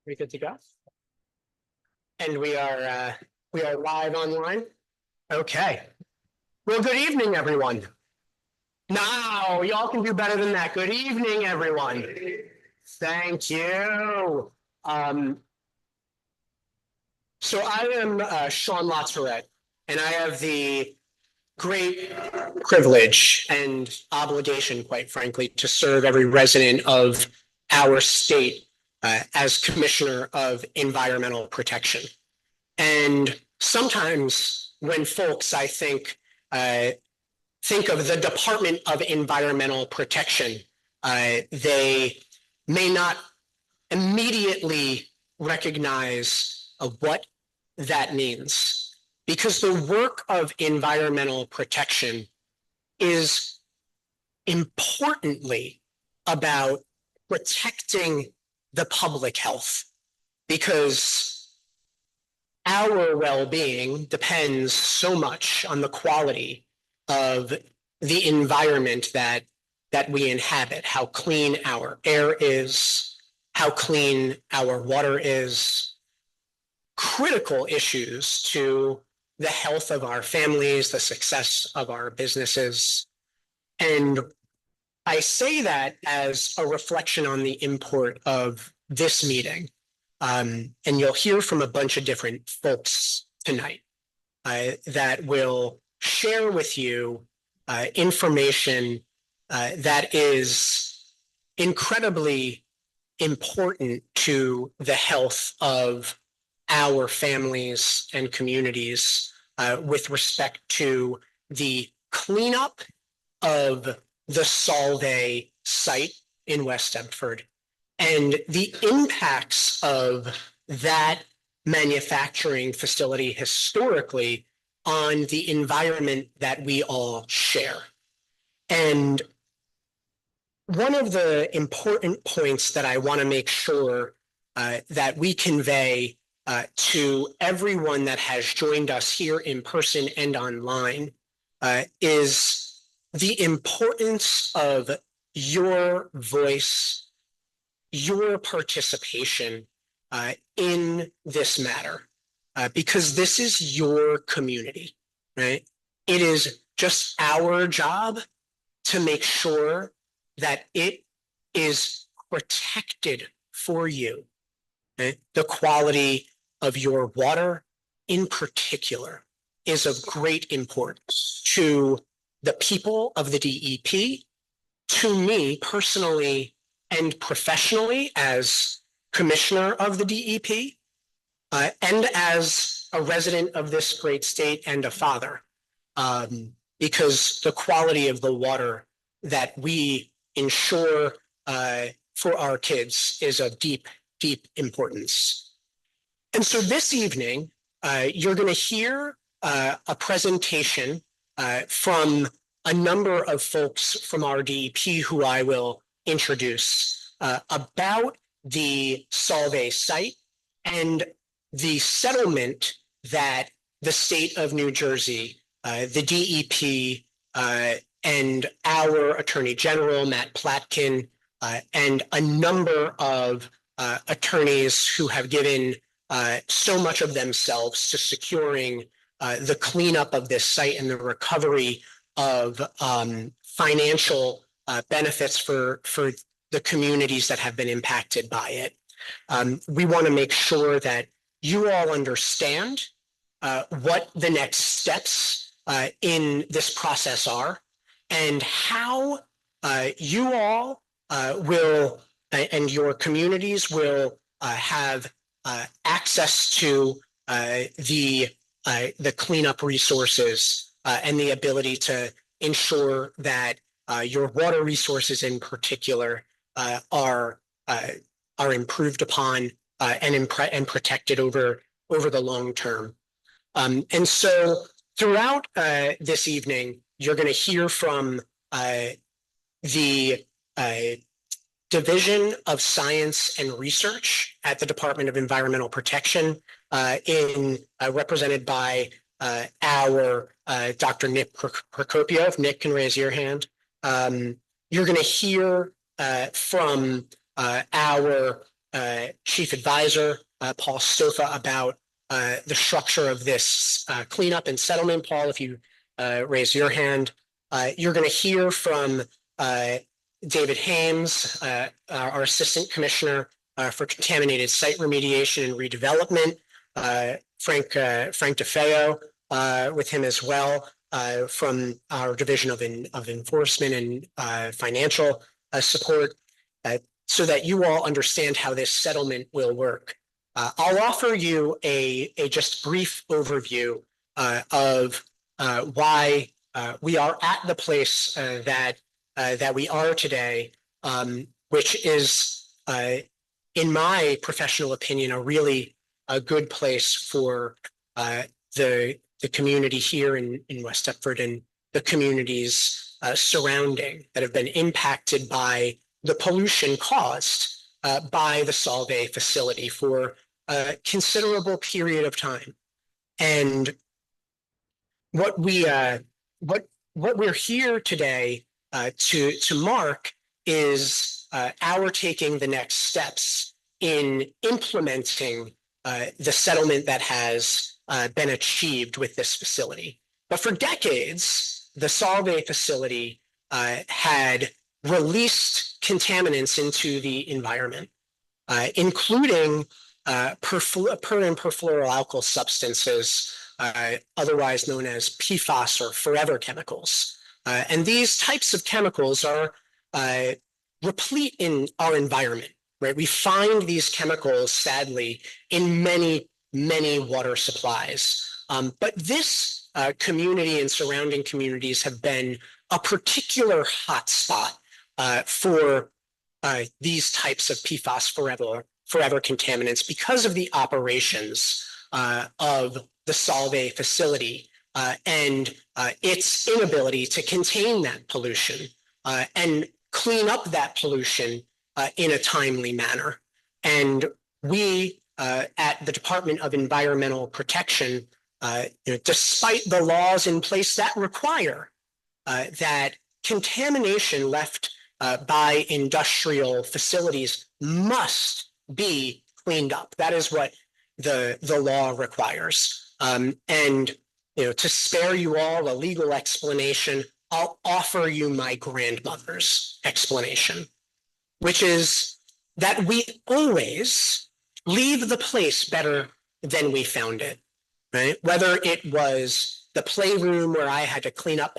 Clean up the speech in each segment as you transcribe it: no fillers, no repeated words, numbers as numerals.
We good to go? And we are live online. Okay. Well, good evening, everyone. No, y'all can do better than that. Good evening, everyone. Thank you. So I am Sean Latourette, and I have the great privilege and obligation, quite frankly, to serve every resident of our state as Commissioner of Environmental Protection. And sometimes when folks, I think of the Department of Environmental Protection, they may not immediately recognize what that means, because the work of environmental protection is importantly about protecting the public health, because our well-being depends so much on the quality of the environment that we inhabit, how clean our air is, how clean our water is. Critical issues to the health of our families, the success of our businesses. And I say that as a reflection on the import of this meeting. And you'll hear from a bunch of different folks tonight that will share with you information that is incredibly important to the health of our families and communities with respect to the cleanup of the Solvay site in West Deptford and the impacts of that manufacturing facility historically on the environment that we all share. And one of the important points that I want to make sure that we convey to everyone that has joined us here in person and online is the importance of your voice, your participation in this matter, because this is your community, right? It is just our job to make sure that it is protected for you. Right? The quality of your water in particular is of great importance to the people of the DEP, to me personally and professionally as Commissioner of the DEP, and as a resident of this great state and a father, because the quality of the water that we ensure for our kids is of deep, deep importance. And so this evening, you're going to hear a presentation from a number of folks from our DEP who I will introduce about the Solvay site and the settlement that the state of New Jersey, the DEP, and our Attorney General, Matt Platkin, and a number of attorneys who have given so much of themselves to securing the cleanup of this site and the recovery of financial benefits for the communities that have been impacted by it. We want to make sure that you all understand what the next steps in this process are and how you all will and your communities will have access to the cleanup resources and the ability to ensure that your water resources in particular are improved upon and protected over the long term. And so throughout this evening, you're going to hear from the Division of Science and Research at the Department of Environmental Protection, represented by our Dr. Nick Procopio. If Nick can raise your hand. You're going to hear from our chief advisor, Paul Stofa, about the structure of this cleanup and settlement. Paul, if you raise your hand, you're going to hear from David Hames, our assistant commissioner for contaminated site remediation and redevelopment, Frank DeFeo with him as well, from our division of enforcement and financial support, so that you all understand how this settlement will work. I'll offer you a just brief overview of why we are at the place that we are today, which is, in my professional opinion, a really good place for the community here in West Deptford and the communities surrounding that have been impacted by the pollution caused by the Solvay facility for a considerable period of time. And what we're here today to mark is our taking the next steps in implementing the settlement that has been achieved with this facility. But for decades, the Solvay facility had released contaminants into the environment, including per and perfluoroalkyl substances, otherwise known as PFAS or forever chemicals. And these types of chemicals are replete in our environment, right? We find these chemicals, sadly, in many, many water supplies. But this community and surrounding communities have been a particular hotspot for these types of PFAS forever contaminants because of the operations of the Solvay facility and its inability to contain that pollution and clean up that pollution in a timely manner. And we at the Department of Environmental Protection, despite the laws in place that require that contamination left by industrial facilities must be cleaned up. That is what the law requires. And to spare you all a legal explanation, I'll offer you my grandmother's explanation, which is that we always leave the place better than we found it, right? Whether it was the playroom where I had to clean up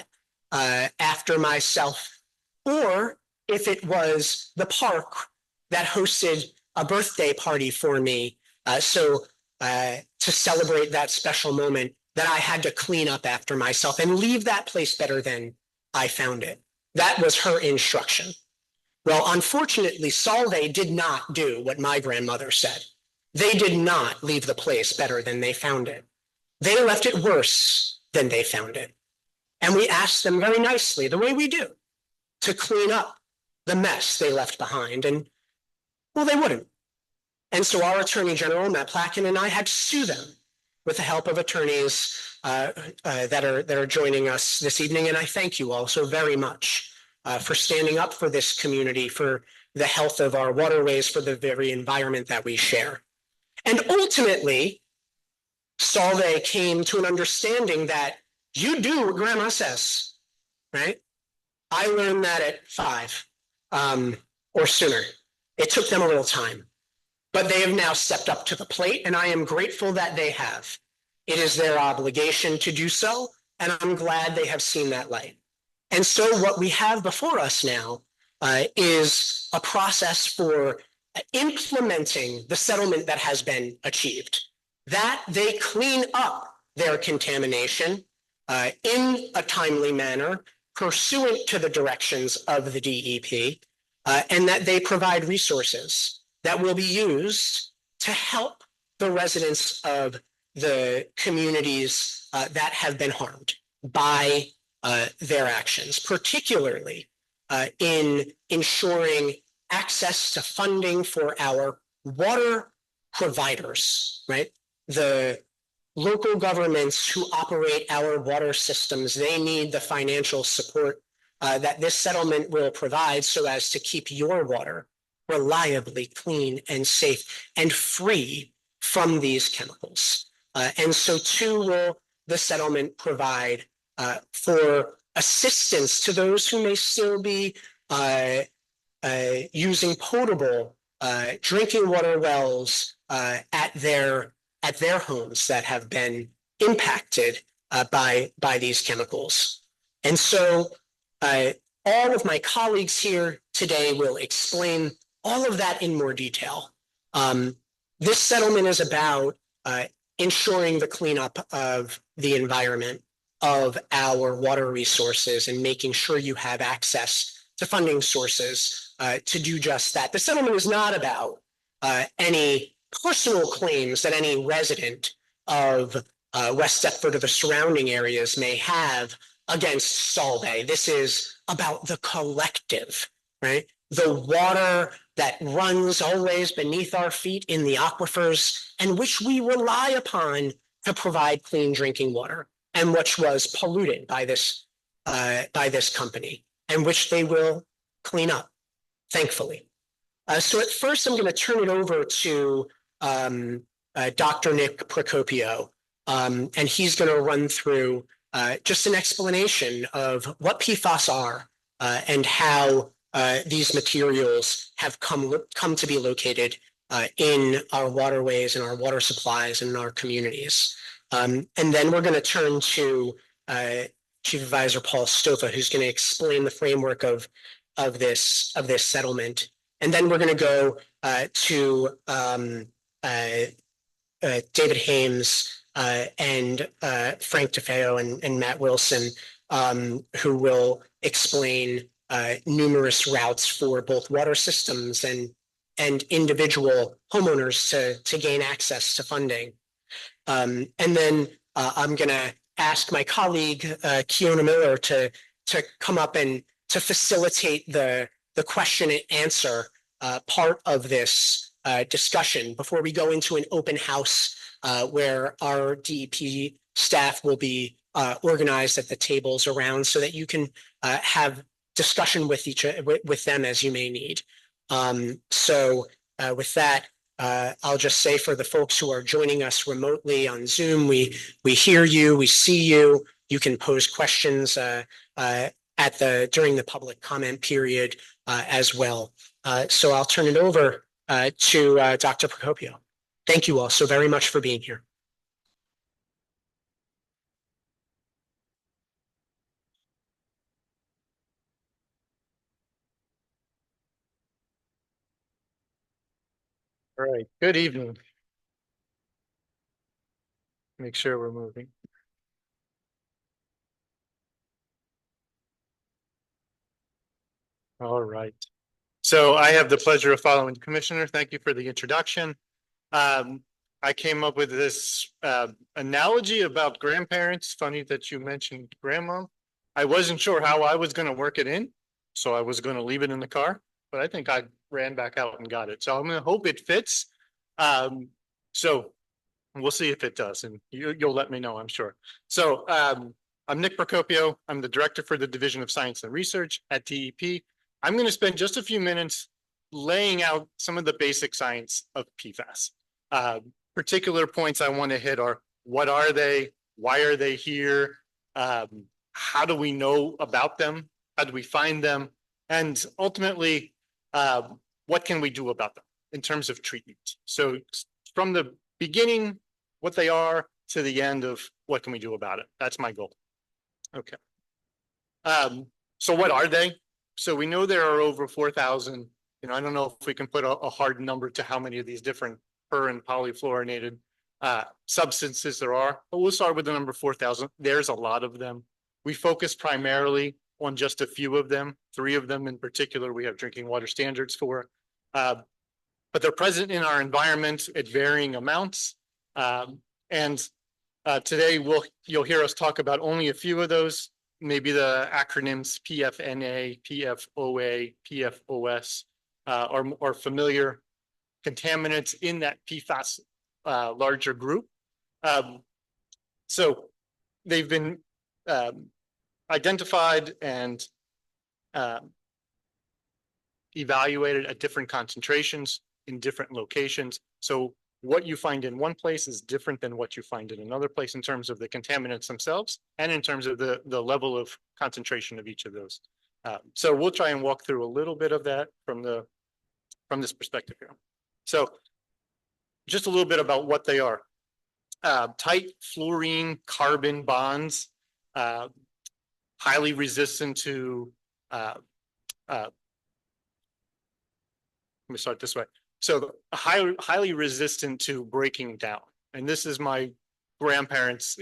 after myself, or if it was the park that hosted a birthday party for me, so to celebrate that special moment that I had to clean up after myself and leave that place better than I found it. That was her instruction. Well, unfortunately, Solvay did not do what my grandmother said. They did not leave the place better than they found it. They left it worse than they found it. And we asked them very nicely, the way we do, to clean up the mess they left behind. And, well, they wouldn't. And so our Attorney General, Matt Placken, and I had to sue them with the help of attorneys that are joining us this evening. And I thank you all so very much for standing up for this community, for the health of our waterways, for the very environment that we share. And ultimately, Solvay came to an understanding that you do what grandma says, right? I learned that at 5 or sooner. It took them a little time, but they have now stepped up to the plate, and I am grateful that they have. It is their obligation to do so, and I'm glad they have seen that light. And so what we have before us now is a process for implementing the settlement that has been achieved, that they clean up their contamination in a timely manner, pursuant to the directions of the DEP, and that they provide resources that will be used to help the residents of the communities that have been harmed by their actions, particularly in ensuring access to funding for our water providers, right? The local governments who operate our water systems, they need the financial support that this settlement will provide so as to keep your water reliably clean and safe and free from these chemicals. And so too will the settlement provide for assistance to those who may still be using potable drinking water wells at their homes that have been impacted by these chemicals. And so all of my colleagues here today will explain all of that in more detail. This settlement is about ensuring the cleanup of the environment, of our water resources, and making sure you have access to funding sources to do just that. The settlement is not about any personal claims that any resident of West Deptford or the surrounding areas may have against Solvay. This is about the collective, right? The water that runs always beneath our feet in the aquifers and which we rely upon to provide clean drinking water, and which was polluted by this company, and which they will clean up, thankfully. So at first, I'm going to turn it over to Dr. Nick Procopio, and he's going to run through just an explanation of what PFAS are and how these materials have come to be located in our waterways and our water supplies and in our communities. And then we're going to turn to Chief Advisor Paul Stofa, who's going to explain the framework of this settlement. And then we're going to go to David Hames and Frank DeFeo and Matt Wilson, who will explain numerous routes for both water systems and individual homeowners to gain access to funding. And then I'm going to ask my colleague, Kiona Miller, to come up and to facilitate the question and answer part of this discussion before we go into an open house where our DEP staff will be organized at the tables around so that you can have discussion with them as you may need. So with that, I'll just say for the folks who are joining us remotely on Zoom, we hear you, we see you. You can pose questions during the public comment period as well. So I'll turn it over to Dr. Procopio. Thank you all so very much for being here. All right, good evening. Make sure we're moving. All right. So I have the pleasure of following the Commissioner. Thank you for the introduction. I came up with this analogy about grandparents. Funny that you mentioned grandma. I wasn't sure how I was going to work it in, so I was going to leave it in the car, but I think I ran back out and got it. So I'm going to hope it fits. So we'll see if it does, and you'll let me know, I'm sure. So I'm Nick Procopio. I'm the Director for the Division of Science and Research at DEP. I'm going to spend just a few minutes laying out some of the basic science of PFAS. Particular points I want to hit are: what are they? Why are they here? How do we know about them? How do we find them? And ultimately, what can we do about them in terms of treatment? So from the beginning, what they are, to the end of what can we do about it? That's my goal. Okay. So what are they? So we know there are over 4,000. I don't know if we can put a hard number to how many of these different per and polyfluorinated substances there are, but we'll start with the number 4,000. There's a lot of them. We focus primarily on just a few of them. 3 of them in particular we have drinking water standards for, but they're present in our environment at varying amounts. And today you'll hear us talk about only a few of those, maybe the acronyms PFNA, PFOA, PFOS are familiar contaminants in that PFAS larger group. So they've been identified and evaluated at different concentrations in different locations. So what you find in one place is different than what you find in another place in terms of the contaminants themselves and in terms of the level of concentration of each of those. So we'll try and walk through a little bit of that from this perspective here. So just a little bit about what they are. Tight fluorine carbon bonds, highly resistant to, let me start this way. So highly resistant to breaking down. And this is my grandparents,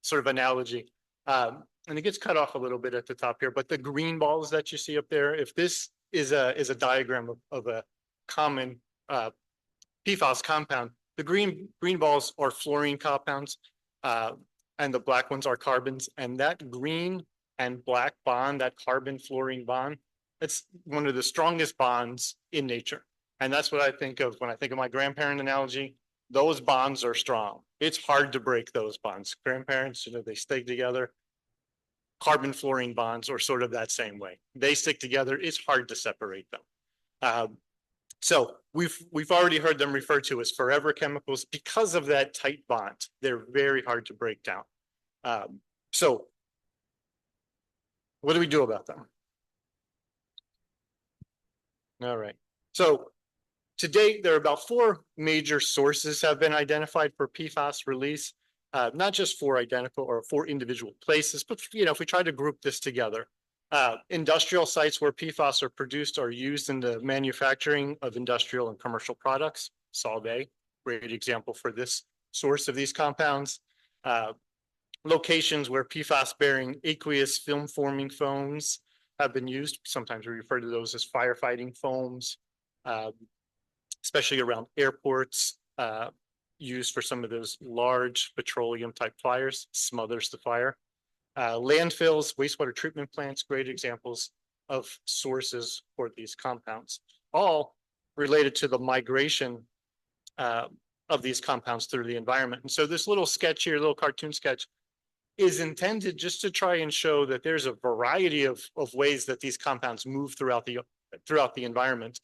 sort of analogy. And it gets cut off a little bit at the top here, but the green balls that you see up there, if this is a diagram of a common PFAS compound, the green balls are fluorine compounds, and the black ones are carbons. And that green and black bond, that carbon fluorine bond, it's one of the strongest bonds in nature. And that's what I think of when I think of my grandparent analogy. Those bonds are strong. It's hard to break those bonds. Grandparents, they stay together. Carbon fluorine bonds are sort of that same way. They stick together. It's hard to separate them. So we've already heard them referred to as forever chemicals because of that tight bond. They're very hard to break down. So what do we do about them? All right. So to date, there are about 4 major sources have been identified for PFAS release, not just 4 identical or 4 individual places, but if we try to group this together, industrial sites where PFAS are produced or used in the manufacturing of industrial and commercial products. Solvay, great example for this source of these compounds. Locations where PFAS-bearing aqueous film-forming foams have been used. Sometimes we refer to those as firefighting foams, especially around airports, used for some of those large petroleum-type fires, smothers the fire. Landfills, wastewater treatment plants, great examples of sources for these compounds, all related to the migration of these compounds through the environment. And so this little sketch here, little cartoon sketch, is intended just to try and show that there's a variety of ways that these compounds move throughout the environment.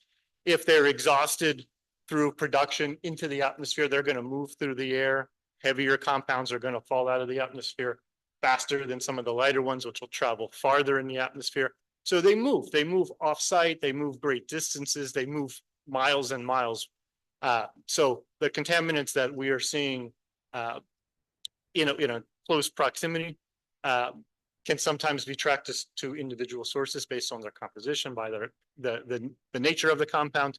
If they're exhausted through production into the atmosphere, they're going to move through the air. Heavier compounds are going to fall out of the atmosphere faster than some of the lighter ones, which will travel farther in the atmosphere. So they move off-site, they move great distances, they move miles and miles. So the contaminants that we are seeing in a close proximity can sometimes be tracked to individual sources based on their composition, by the nature of the compound.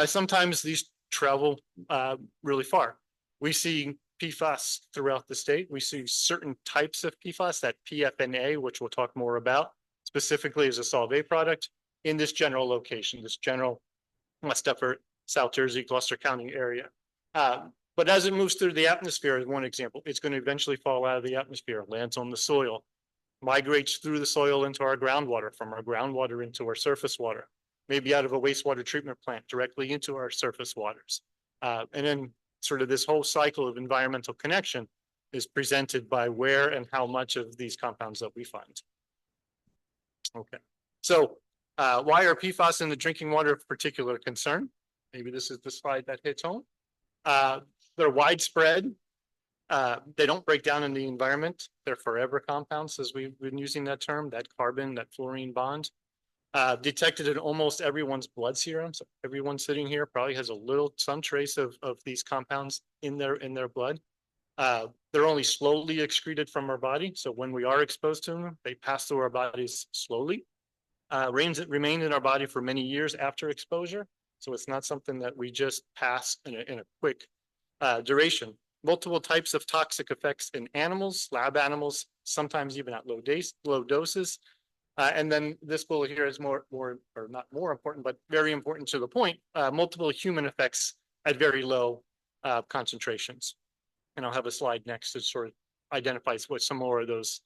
Sometimes these travel really far. We see PFAS throughout the state. We see certain types of PFAS, that PFNA, which we'll talk more about, specifically as a Solvay product in this general location, this general West Deptford, South Jersey, Gloucester County area. But as it moves through the atmosphere, as one example, it's going to eventually fall out of the atmosphere, lands on the soil, migrates through the soil into our groundwater, from our groundwater into our surface water, maybe out of a wastewater treatment plant directly into our surface waters. And then sort of this whole cycle of environmental connection is presented by where and how much of these compounds that we find. Okay, so why are PFAS in the drinking water of particular concern? Maybe this is the slide that hits home. They're widespread. They don't break down in the environment. They're forever compounds, as we've been using that term, that carbon, that fluorine bond. Detected in almost everyone's blood serum. So everyone sitting here probably has some trace of these compounds in their blood. They're only slowly excreted from our body. So when we are exposed to them, they pass through our bodies slowly. Remain in our body for many years after exposure. So it's not something that we just pass in a quick duration. Multiple types of toxic effects in animals, lab animals, sometimes even at low doses. And then this bullet here is more, or not more important, but very important to the point, multiple human effects at very low concentrations. And I'll have a slide next that sort of identifies what some more of those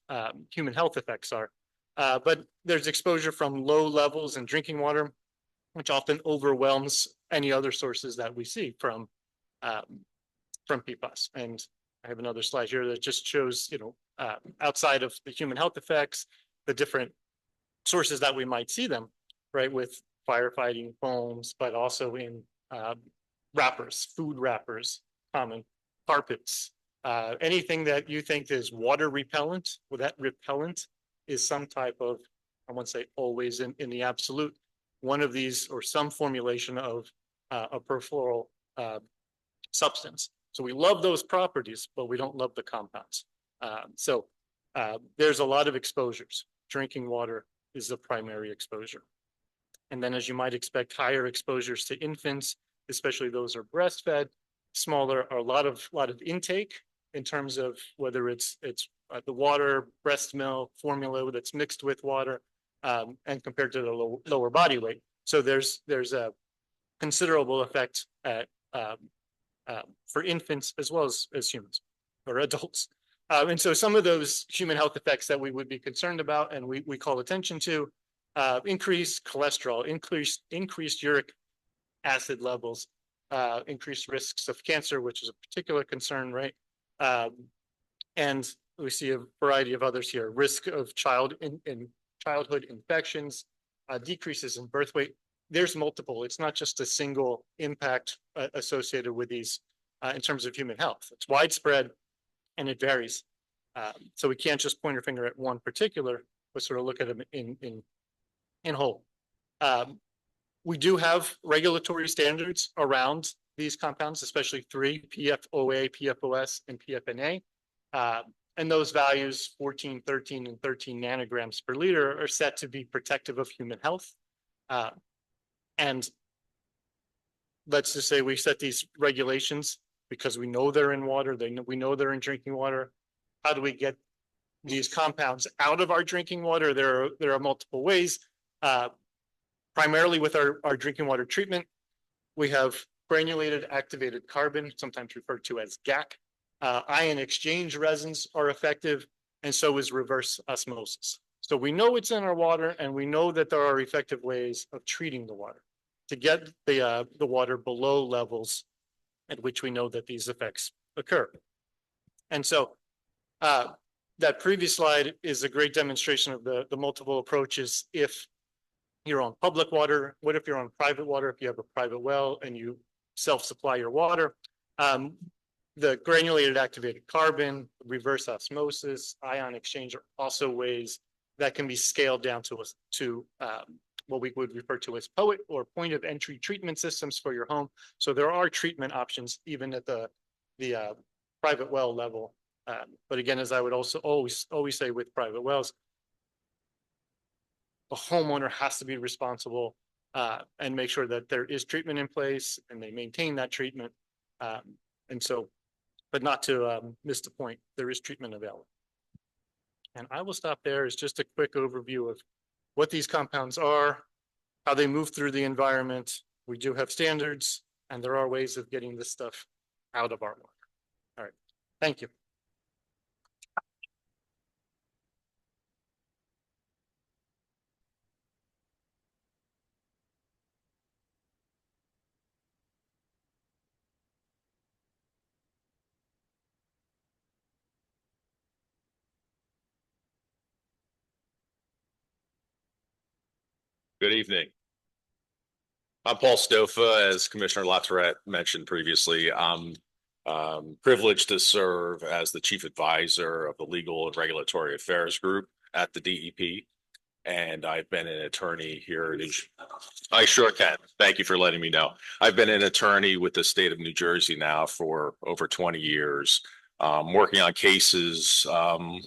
human health effects are. But there's exposure from low levels in drinking water, which often overwhelms any other sources that we see from PFAS. And I have another slide here that just shows, outside of the human health effects, the different sources that we might see them, right, with firefighting foams, but also in wrappers, food wrappers, common carpets, anything that you think is water repellent. Well, that repellent is some type of, I won't say always in the absolute, one of these or some formulation of a perfluoral substance. So we love those properties, but we don't love the compounds. There's a lot of exposures. Drinking water is the primary exposure. And then, as you might expect, higher exposures to infants, especially those who are breastfed, smaller, or a lot of intake in terms of whether it's the water, breast milk, formula that's mixed with water, and compared to the lower body weight. So there's a considerable effect at for infants as well as humans or adults. And so some of those human health effects that we would be concerned about and we call attention to, increased cholesterol, increased uric acid levels, increased risks of cancer, which is a particular concern, right? And we see a variety of others here, risk of childhood infections, decreases in birth weight. There's multiple. It's not just a single impact associated with these in terms of human health. It's widespread and it varies. So we can't just point our finger at one particular, but sort of look at them in whole. We do have regulatory standards around these compounds, especially three, PFOA, PFOS, and PFNA. And those values, 14, 13, and 13 nanograms per liter, are set to be protective of human health. And let's just say we set these regulations because we know they're in water, we know they're in drinking water. How do we get these compounds out of our drinking water? There are multiple ways. Primarily with our drinking water treatment, we have granulated activated carbon, sometimes referred to as GAC. Ion exchange resins are effective, and so is reverse osmosis. So we know it's in our water, and we know that there are effective ways of treating the water to get the water below levels at which we know that these effects occur. And so that previous slide is a great demonstration of the multiple approaches. If you're on public water, what if you're on private water? If you have a private well and you self-supply your water, the granulated activated carbon, reverse osmosis, ion exchange are also ways that can be scaled down to what we would refer to as POET, or point of entry treatment systems for your home. So there are treatment options even at the private well level. But again, as I would also always say with private wells, the homeowner has to be responsible and make sure that there is treatment in place and they maintain that treatment. And so, but not to miss the point, there is treatment available. And I will stop there. It's just a quick overview of what these compounds are, how they move through the environment. We do have standards, and there are ways of getting this stuff out of our water. All right, thank you. Good evening. I'm Paul Stofa. As Commissioner Latourette mentioned previously, I'm privileged to serve as the Chief Advisor of the Legal and Regulatory Affairs Group at the DEP. And I've been an attorney here. I sure can. Thank you for letting me know. I've been an attorney with the state of New Jersey now for over 20 years, working on cases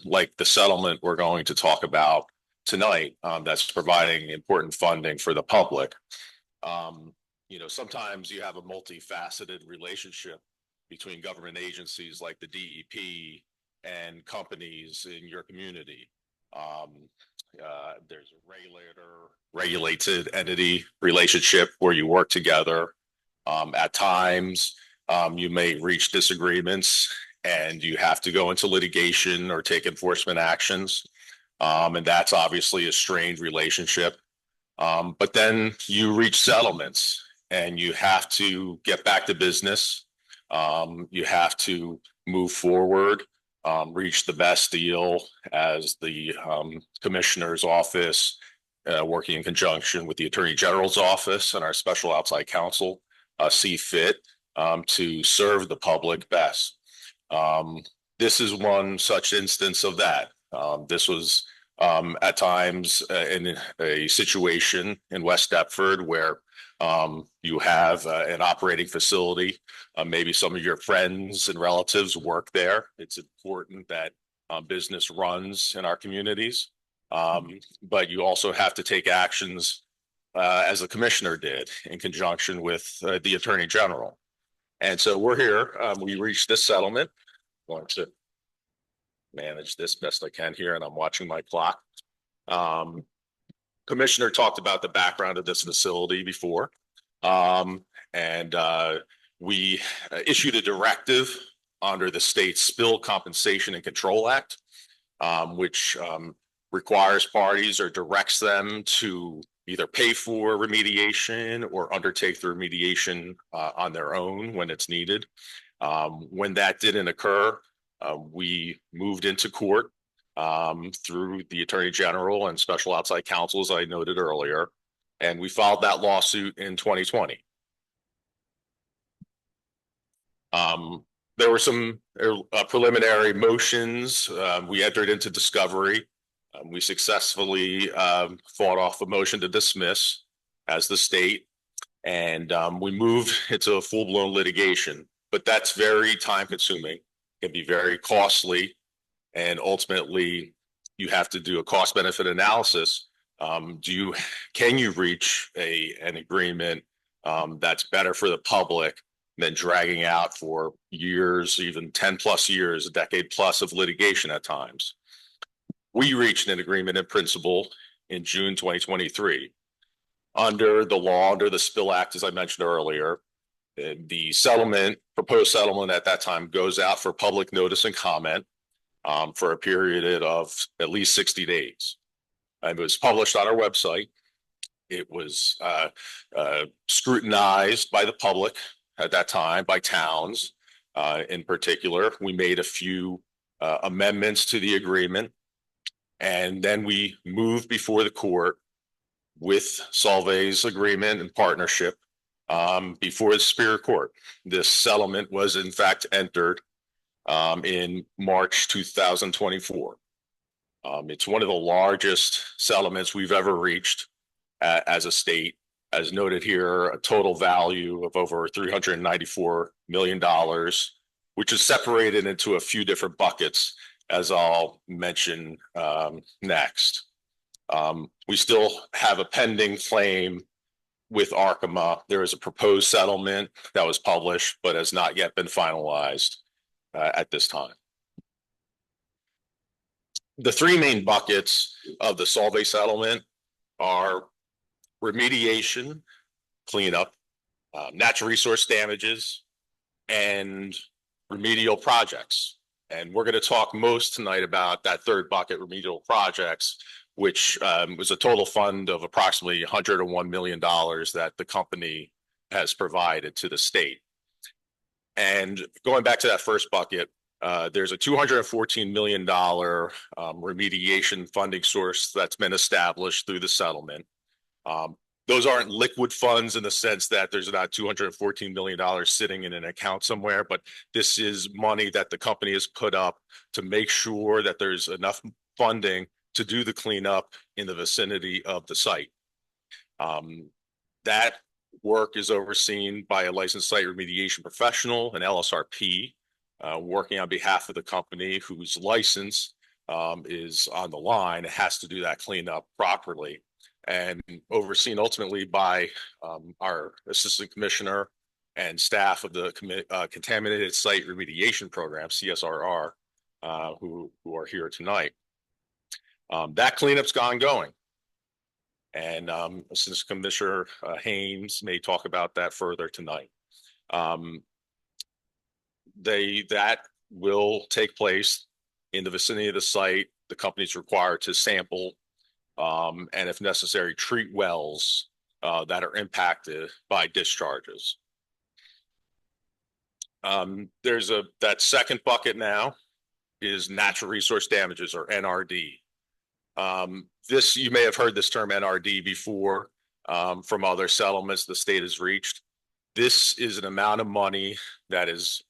like the settlement we're going to talk about tonight, that's providing important funding for the public. Sometimes you have a multifaceted relationship between government agencies like the DEP and companies in your community. There's a regulated entity relationship where you work together. At times, you may reach disagreements and you have to go into litigation or take enforcement actions. And that's obviously a strained relationship. But then you reach settlements and you have to get back to business. You have to move forward, reach the best deal as the commissioner's office working in conjunction with the Attorney General's office and our special outside counsel, see fit to serve the public best. This is one such instance of that. This was at times in a situation in West Deptford where you have an operating facility. Maybe some of your friends and relatives work there. It's important that business runs in our communities, but you also have to take actions as the commissioner did in conjunction with the Attorney General. And so we're here. We reached this settlement. I'm going to manage this best I can here, and I'm watching my clock. Commissioner talked about the background of this facility before, and we issued a directive under the state Spill Compensation and Control Act, which requires parties or directs them to either pay for remediation or undertake the remediation on their own when it's needed. When that didn't occur, we moved into court through the Attorney General and special outside counsel, as I noted earlier, and we filed that lawsuit in 2020. There were some preliminary motions. We entered into discovery. We successfully fought off a motion to dismiss as the state, and we moved into a full-blown litigation. But that's very time-consuming, can be very costly, and ultimately you have to do a cost-benefit analysis. Can you reach an agreement that's better for the public than dragging out for years, even 10 plus years, a decade plus of litigation at times? We reached an agreement in principle in June 2023. Under the law, under the Spill Act, as I mentioned earlier, the proposed settlement at that time goes out for public notice and comment for a period of at least 60 days. It was published on our website. It was scrutinized by the public at that time, by towns in particular. We made a few amendments to the agreement, and then we moved before the court with Solvay's agreement and partnership before the Superior Court. This settlement was in fact entered in March 2024. It's one of the largest settlements we've ever reached as a state. As noted here, a total value of over $394 million, which is separated into a few different buckets, as I'll mention next. We still have a pending claim with Arkema. There is a proposed settlement that was published, but has not yet been finalized at this time. The three main buckets of the Solvay settlement are remediation, cleanup, natural resource damages, and remedial projects. And we're going to talk most tonight about that third bucket, remedial projects, which was a total fund of approximately $101 million that the company has provided to the state. And going back to that first bucket, there's a $214 million remediation funding source that's been established through the settlement. Those aren't liquid funds in the sense that there's not $214 million sitting in an account somewhere, but this is money that the company has put up to make sure that there's enough funding to do the cleanup in the vicinity of the site. That work is overseen by a licensed site remediation professional, an LSRP, working on behalf of the company whose license is on the line. It has to do that cleanup properly, and overseen ultimately by our assistant commissioner and staff of the Contaminated Site Remediation Program, CSRR, who are here tonight. That cleanup's ongoing, and Assistant Commissioner Haynes may talk about that further tonight. That will take place in the vicinity of the site. The company's required to sample and, if necessary, treat wells that are impacted by discharges. That second bucket now is natural resource damages, or NRD. This, you may have heard this term NRD before from other settlements the state has reached. This is an amount of money that is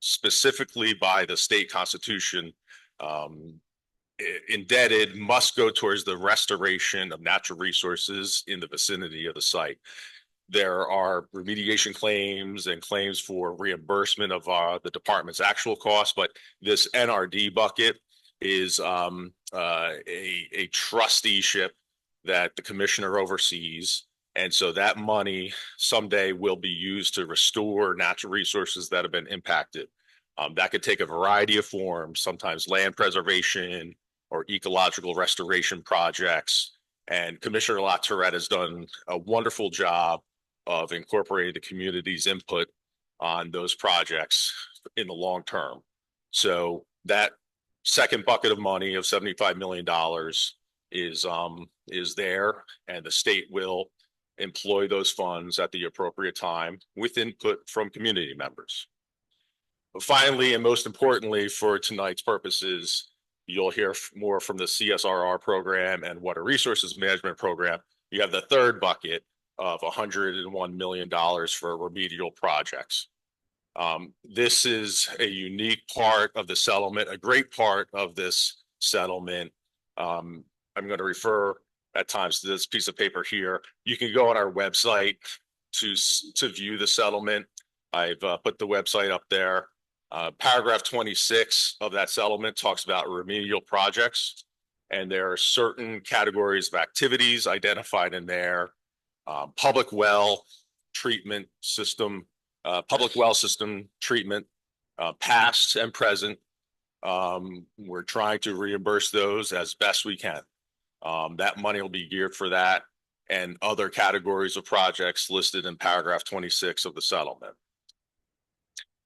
specifically by the state constitution indebted, must go towards the restoration of natural resources in the vicinity of the site. There are remediation claims and claims for reimbursement of the department's actual costs, but this NRD bucket is a trusteeship that the commissioner oversees. And so that money someday will be used to restore natural resources that have been impacted. That could take a variety of forms, sometimes land preservation or ecological restoration projects. And Commissioner LaTourette has done a wonderful job of incorporating the community's input on those projects in the long term. So that second bucket of money of $75 million is there, and the state will employ those funds at the appropriate time with input from community members. But finally, and most importantly for tonight's purposes, you'll hear more from the CSRR program and Water Resources Management Program. You have the third bucket of $101 million for remedial projects. This is a unique part of the settlement, a great part of this settlement. I'm going to refer at times to this piece of paper here. You can go on our website to view the settlement. I've put the website up there. Paragraph 26 of that settlement talks about remedial projects, and there are certain categories of activities identified in there. Public well treatment system, public well system treatment, past and present. We're trying to reimburse those as best we can. That money will be geared for that and other categories of projects listed in paragraph 26 of the settlement.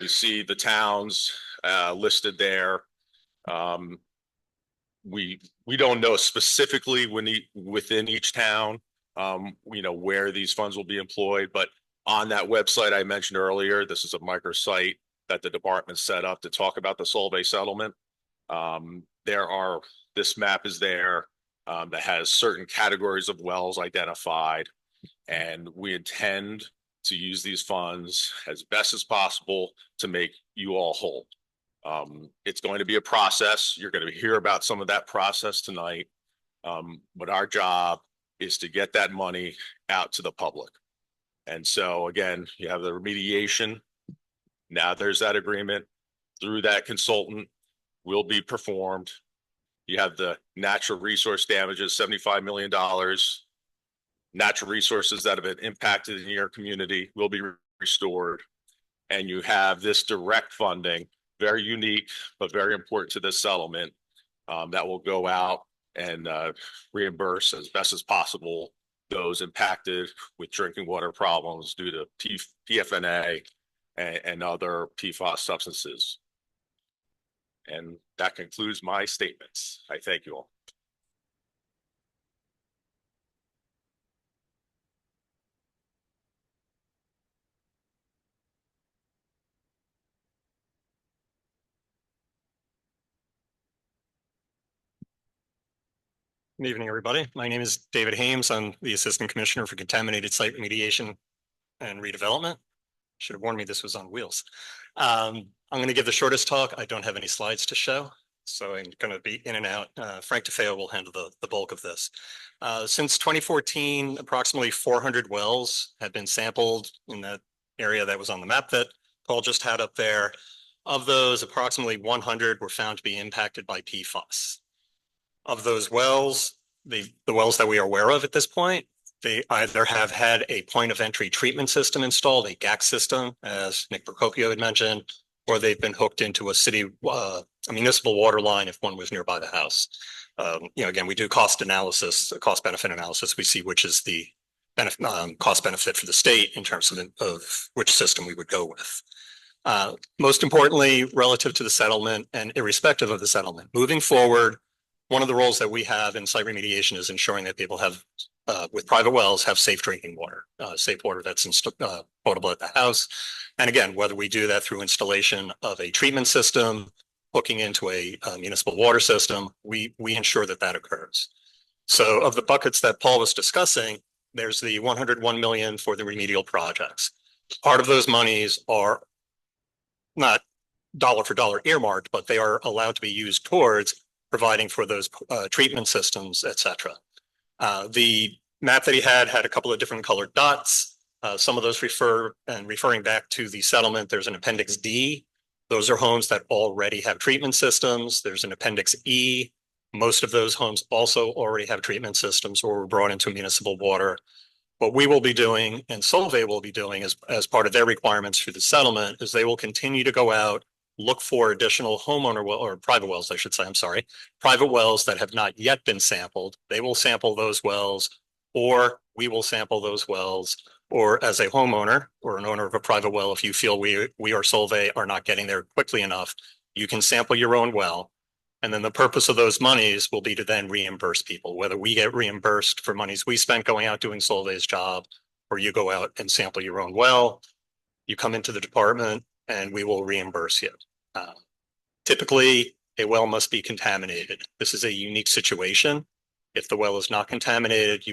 You see the towns listed there. We don't know specifically within each town, where these funds will be employed, but on that website I mentioned earlier, this is a microsite that the department set up to talk about the Solvay settlement. This map is there that has certain categories of wells identified, and we intend to use these funds as best as possible to make you all whole. It's going to be a process. You're going to hear about some of that process tonight, but our job is to get that money out to the public. And so again, you have the remediation. Now there's that agreement through that consultant will be performed. You have the natural resource damages, $75 million. Natural resources that have been impacted in your community will be restored. And you have this direct funding, very unique, but very important to this settlement, that will go out and reimburse as best as possible those impacted with drinking water problems due to PFNA and other PFAS substances. And that concludes my statements. I thank you all. Good evening, everybody. My name is David Hames. I'm the Assistant Commissioner for Contaminated Site Remediation and Redevelopment. Should have warned me this was on wheels. I'm going to give the shortest talk. I don't have any slides to show, so I'm going to be in and out. Frank DeFeo will handle the bulk of this. Since 2014, approximately 400 wells have been sampled in that area that was on the map that Paul just had up there. Of those, approximately 100 were found to be impacted by PFAS. Of those wells, the wells that we are aware of at this point, they either have had a point of entry treatment system installed, a GAC system, as Nick Procopio had mentioned, or they've been hooked into a municipal water line if one was nearby the house. Again, we do cost analysis, cost benefit analysis. We see which is the cost benefit for the state in terms of which system we would go with. Most importantly, relative to the settlement and irrespective of the settlement, moving forward, one of the roles that we have in site remediation is ensuring that people have, with private wells, have safe drinking water, safe water that's potable at the house. And again, whether we do that through installation of a treatment system hooking into a municipal water system, we ensure that that occurs. So of the buckets that Paul was discussing, there's the 101 million for the remedial projects. Part of those monies are not dollar for dollar earmarked, but they are allowed to be used towards providing for those treatment systems, et cetera. The map that he had a couple of different colored dots. Some of those referring back to the settlement, there's an Appendix D. Those are homes that already have treatment systems. There's an Appendix E. Most of those homes also already have treatment systems or were brought into municipal water. What we will be doing and Solvay will be doing as part of their requirements for the settlement is they will continue to go out, look for additional homeowner well or private wells, I should say, I'm sorry, private wells that have not yet been sampled. They will sample those wells, or we will sample those wells, or as a homeowner or an owner of a private well, if you feel we or Solvay are not getting there quickly enough, you can sample your own well. And then the purpose of those monies will be to then reimburse people, whether we get reimbursed for monies we spent going out doing Solvay's job, or you go out and sample your own well, you come into the department and we will reimburse you. Typically, a well must be contaminated. This is a unique situation. If the well is not contaminated,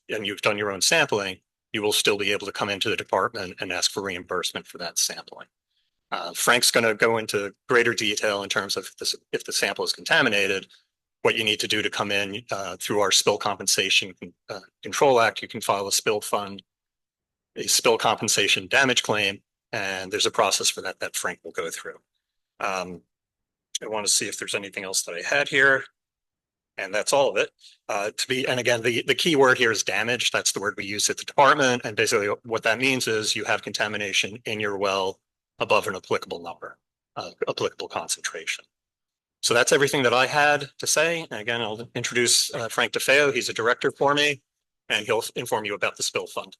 and you've done your own sampling, you will still be able to come into the department and ask for reimbursement for that sampling. Frank's going to go into greater detail in terms of if the sample is contaminated, what you need to do to come in through our Spill Compensation Control Act. You can file a spill compensation damage claim, and there's a process for that Frank will go through. I want to see if there's anything else that I had here. And that's all of it. And again, the key word here is damage. That's the word we use at the department. And basically what that means is you have contamination in your well above an applicable number, applicable concentration. So that's everything that I had to say. And again, I'll introduce Frank DeFeo. He's a director for me, and he'll inform you about the spill fund.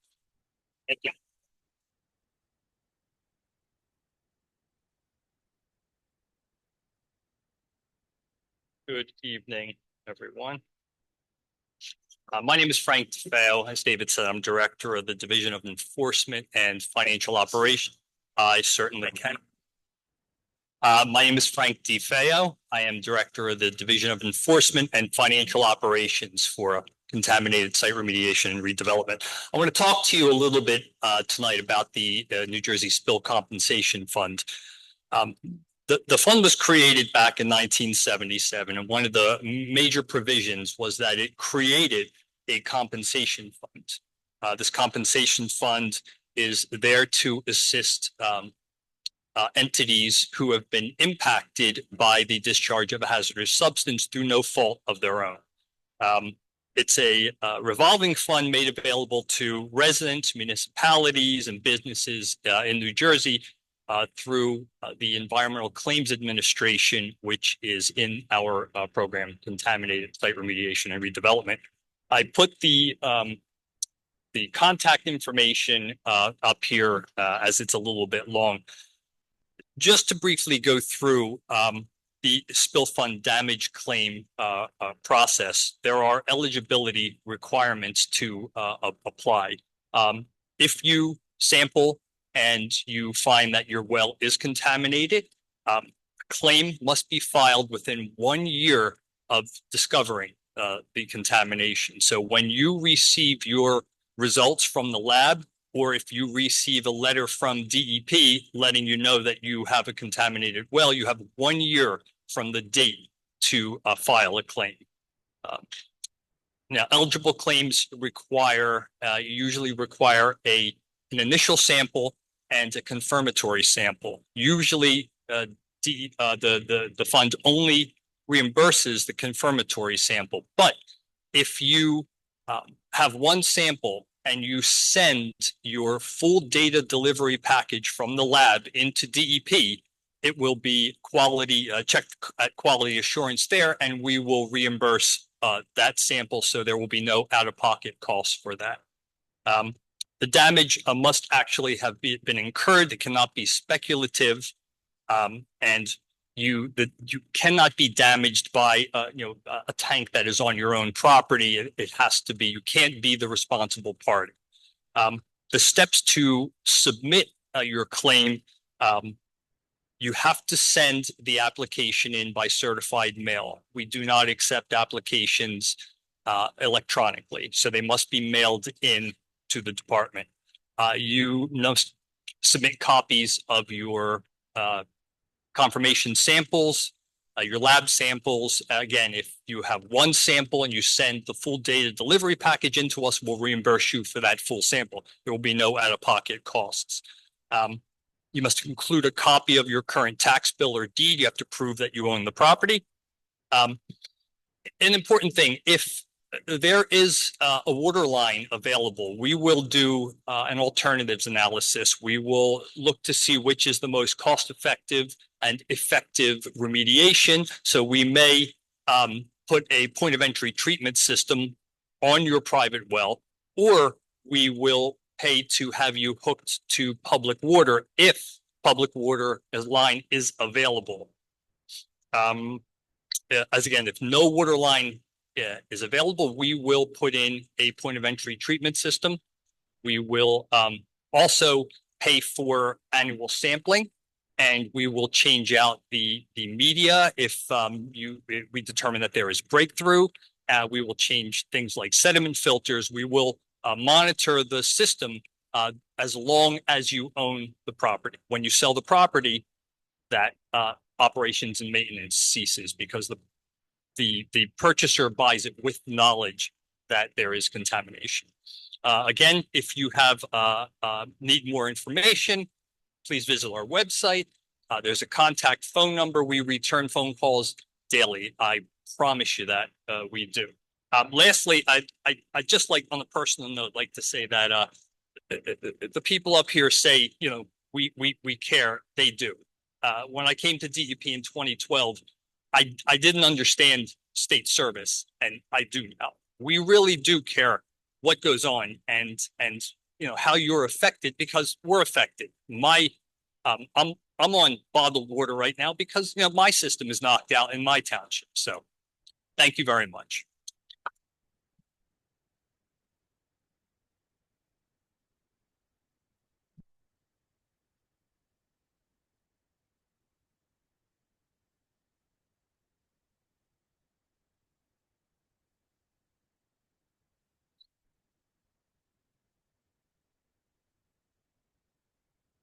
Thank you. Good evening, everyone. My name is Frank DeFeo. As David said, I'm Director of the Division of Enforcement and Financial Operations. I certainly can. My name is Frank DeFeo. I am Director of the Division of Enforcement and Financial Operations for Contaminated Site Remediation and Redevelopment. I want to talk to you a little bit tonight about the New Jersey Spill Compensation Fund. The fund was created back in 1977, and one of the major provisions was that it created a compensation fund. This compensation fund is there to assist entities who have been impacted by the discharge of a hazardous substance through no fault of their own. It's a revolving fund made available to residents, municipalities, and businesses in New Jersey through the Environmental Claims Administration, which is in our program, Contaminated Site Remediation and Redevelopment. I put the contact information up here as it's a little bit long. Just to briefly go through the spill fund damage claim process, there are eligibility requirements to apply. If you sample and you find that your well is contaminated, a claim must be filed within 1 year of discovering the contamination. So when you receive your results from the lab, or if you receive a letter from DEP letting you know that you have a contaminated well, you have 1 year from the date to file a claim. Now, eligible claims usually require an initial sample and a confirmatory sample. Usually, the fund only reimburses the confirmatory sample. But if you have one sample and you send your full data delivery package from the lab into DEP, it will be checked at quality assurance there, and we will reimburse that sample, so there will be no out-of-pocket costs for that. The damage must actually have been incurred. It cannot be speculative, and you cannot be damaged by a tank that is on your own property. It has to be. You can't be the responsible party. The steps to submit your claim. You have to send the application in by certified mail. We do not accept applications electronically, so they must be mailed in to the department. You must submit copies of your confirmation samples, your lab samples. Again, if you have one sample and you send the full data delivery package into us, we'll reimburse you for that full sample. There will be no out-of-pocket costs. You must include a copy of your current tax bill or deed. You have to prove that you own the property. An important thing, if there is a water line available, we will do an alternatives analysis. We will look to see which is the most cost-effective and effective remediation. So we may put a point of entry treatment system on your private well, or we will pay to have you hooked to public water if public water line is available. As again, if no water line is available, we will put in a point of entry treatment system. We will also pay for annual sampling, and we will change out the media if we determine that there is breakthrough. We will change things like sediment filters. We will monitor the system as long as you own the property. When you sell the property, that operations and maintenance ceases because the purchaser buys it with knowledge that there is contamination. Again, if you have need more information, please visit our website. There's a contact phone number. We return phone calls daily. I promise you that we do. Lastly, I just like on a personal note, like to say that the people up here say, you know, we care. They do. When I came to DEP in 2012, I didn't understand state service, and I do now. We really do care what goes on and you know how you're affected, because we're affected. I'm on bottled water right now because, you know, my system is knocked out in my township. So thank you very much.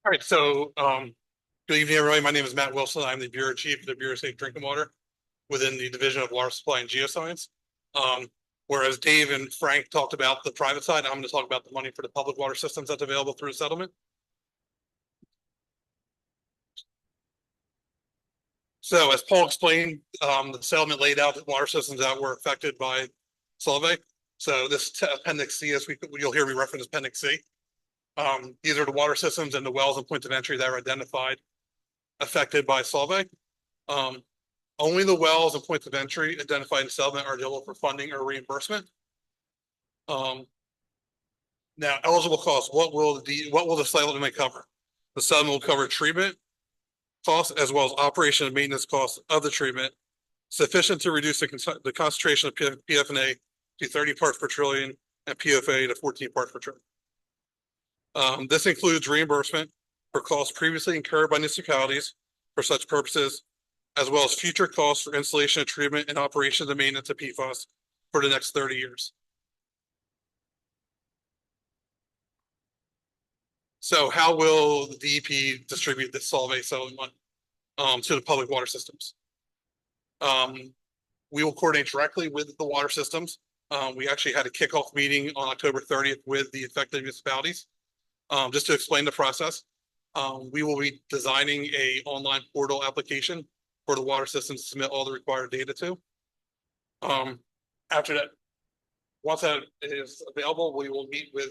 All right, so good evening, everybody. My name is Matt Wilson. I'm the Bureau Chief of the Bureau of Safe Drinking Water within the Division of Water Supply and Geoscience. Whereas Dave and Frank talked about the private side, I'm going to talk about the money for the public water systems that's available through the settlement. So as Paul explained, the settlement laid out the water systems that were affected by Solvay. So this Appendix C, as you'll hear me reference Appendix C. These are the water systems and the wells and points of entry that are identified affected by Solvay. Only the wells and points of entry identified in settlement are eligible for funding or reimbursement. Now, eligible costs. What will the settlement cover? The settlement will cover treatment costs as well as operation and maintenance costs of the treatment, sufficient to reduce the concentration of PFNA to 30 parts per trillion and PFA to 14 parts per trillion. This includes reimbursement for costs previously incurred by municipalities for such purposes, as well as future costs for installation of treatment and operations and maintenance of PFAS for the next 30 years. So how will the DEP distribute this Solvay settlement money to the public water systems? We will coordinate directly with the water systems. We actually had a kickoff meeting on October 30th with the affected municipalities. Just to explain the process, we will be designing a online portal application for the water systems to submit all the required data to. After that, once that is available, we will meet with,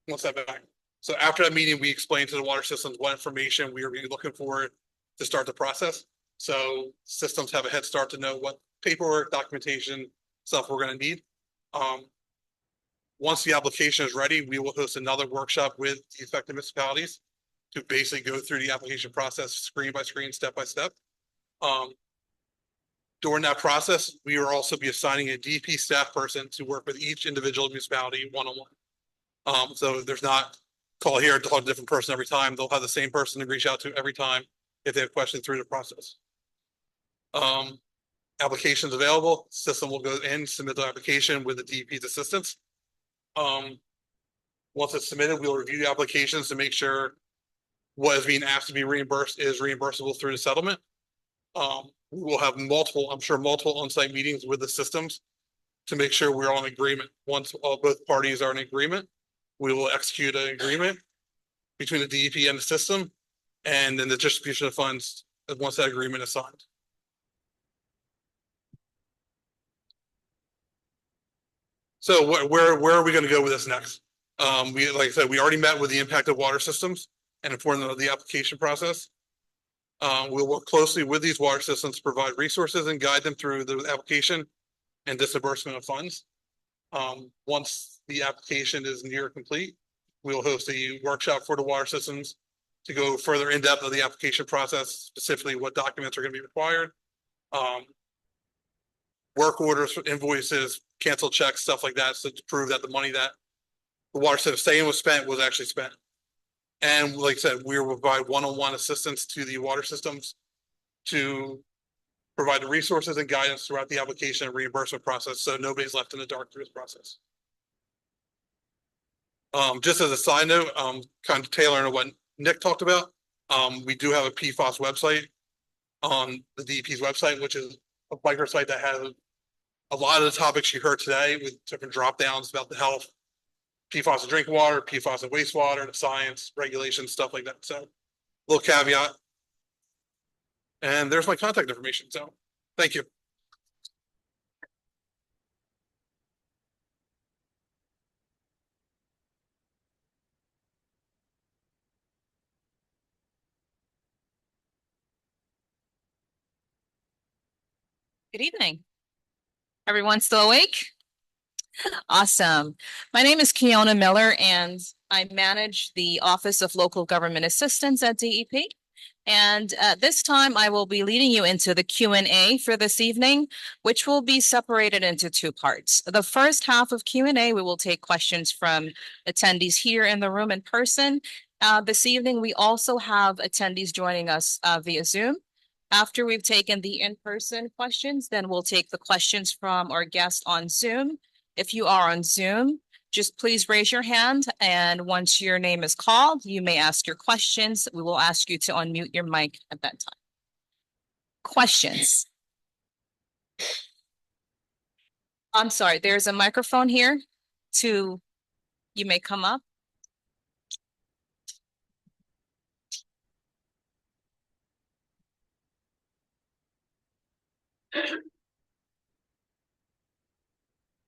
once that back. So after that meeting, we explain to the water systems what information we are really looking for to start the process. So systems have a head start to know what paperwork, documentation, stuff we're going to need. Once the application is ready, we will host another workshop with the affected municipalities to basically go through the application process screen by screen, step by step. During that process, we will also be assigning a DP staff person to work with each individual municipality one-on-one. So there's not call here and talk to a different person every time. They'll have the same person to reach out to every time if they have questions through the process. Applications available, system will go in, submit the application with the DEP's assistance. Once it's submitted, we'll review the applications to make sure what is being asked to be reimbursed is reimbursable through the settlement. We will have multiple on-site meetings with the systems to make sure we're on agreement. Once both parties are in agreement, we will execute an agreement between the DEP and the system, and then the distribution of funds once that agreement is signed. So where are we going to go with this next? Like I said, we already met with the impacted water systems and informed them of the application process. We'll work closely with these water systems to provide resources and guide them through the application and disbursement of funds. Once the application is near complete, we will host a workshop for the water systems to go further in depth of the application process, specifically what documents are going to be required. Work orders, invoices, canceled checks, stuff like that, so to prove that the money that the water system saying was spent was actually spent. And like I said, we will provide one-on-one assistance to the water systems to provide the resources and guidance throughout the application and reimbursement process, so nobody's left in the dark through this process. Just as a side note, kind of tailoring to what Nick talked about, we do have a PFAS website on the DEP's website, which is a microsite that has a lot of the topics you heard today with different drop downs about the health, PFAS in drinking water, PFAS in wastewater, the science, regulations, stuff like that. So, little caveat. And there's my contact information. So, thank you. Good evening. Everyone still awake? Awesome. My name is Kiona Miller, and I manage the Office of Local Government Assistance at DEP. And this time I will be leading you into the Q&A for this evening, which will be separated into two parts. The first half of Q&A, we will take questions from attendees here in the room in person. This evening, we also have attendees joining us via Zoom. After we've taken the in-person questions, then we'll take the questions from our guest on Zoom. If you are on Zoom, just please raise your hand, and once your name is called, you may ask your questions. We will ask you to unmute your mic at that time. Questions? I'm sorry, there's a microphone here you may come up.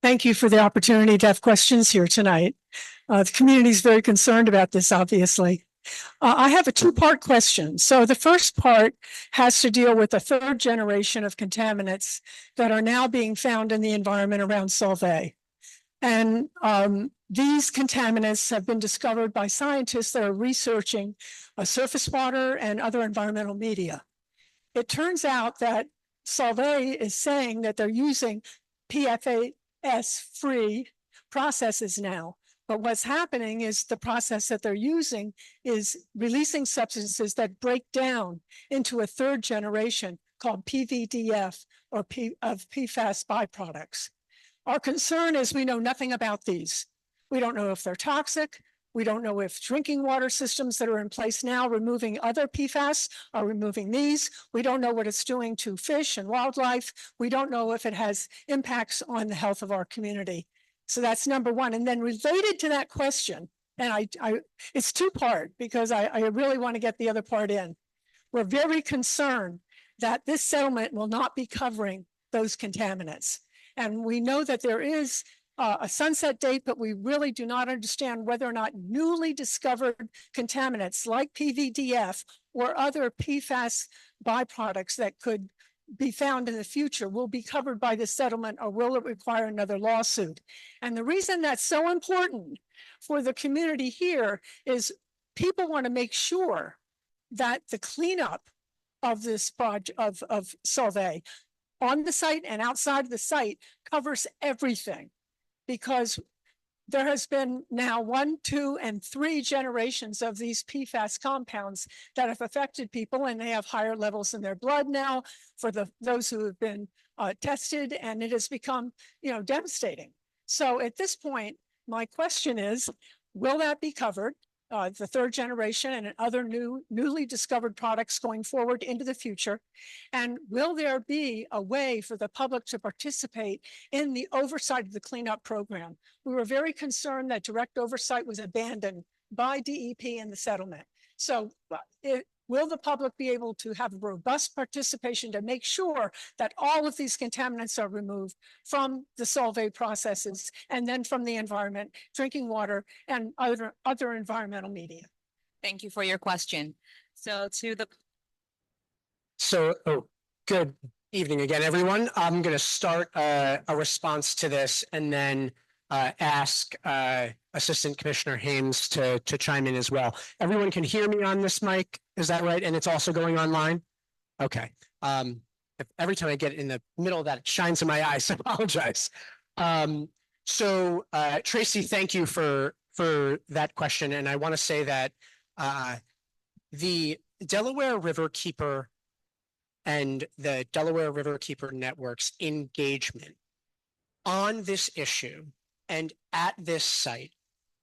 Thank you for the opportunity to have questions here tonight. The community is very concerned about this, obviously. I have a two-part question. So the first part has to deal with the third generation of contaminants that are now being found in the environment around Solvay. And these contaminants have been discovered by scientists that are researching surface water and other environmental media. It turns out that Solvay is saying that they're using PFAS-free processes now. But what's happening is the process that they're using is releasing substances that break down into a third generation called PVDF or PFAS byproducts. Our concern is we know nothing about these. We don't know if they're toxic. We don't know if drinking water systems that are in place now removing other PFAS are removing these. We don't know what it's doing to fish and wildlife. We don't know if it has impacts on the health of our community. So that's number one. And then related to that question, and it's two-part because I really want to get the other part in. We're very concerned that this settlement will not be covering those contaminants. And we know that there is a sunset date, but we really do not understand whether or not newly discovered contaminants like PVDF or other PFAS byproducts that could be found in the future will be covered by the settlement, or will it require another lawsuit? And the reason that's so important for the community here is people want to make sure that the cleanup of this project of Solvay on the site and outside of the site covers everything. Because there has been now 1, 2, and 3 generations of these PFAS compounds that have affected people, and they have higher levels in their blood now for those who have been tested, and it has become, devastating. So at this point, my question is, will that be covered? The 3rd generation and other newly discovered products going forward into the future? And will there be a way for the public to participate in the oversight of the cleanup program? We were very concerned that direct oversight was abandoned by DEP in the settlement. So will the public be able to have robust participation to make sure that all of these contaminants are removed from the Solvay processes and then from the environment, drinking water, and other environmental media? Thank you for your question. So Good evening again, everyone. I'm going to start a response to this and then ask Assistant Commissioner Hames to chime in as well. Everyone can hear me on this mic, is that right? And it's also going online? Okay. If every time I get in the middle of that, it shines in my eyes, I apologize. Tracy, thank you for that question. And I want to say that the Delaware Riverkeeper and the Delaware Riverkeeper Network's engagement on this issue and at this site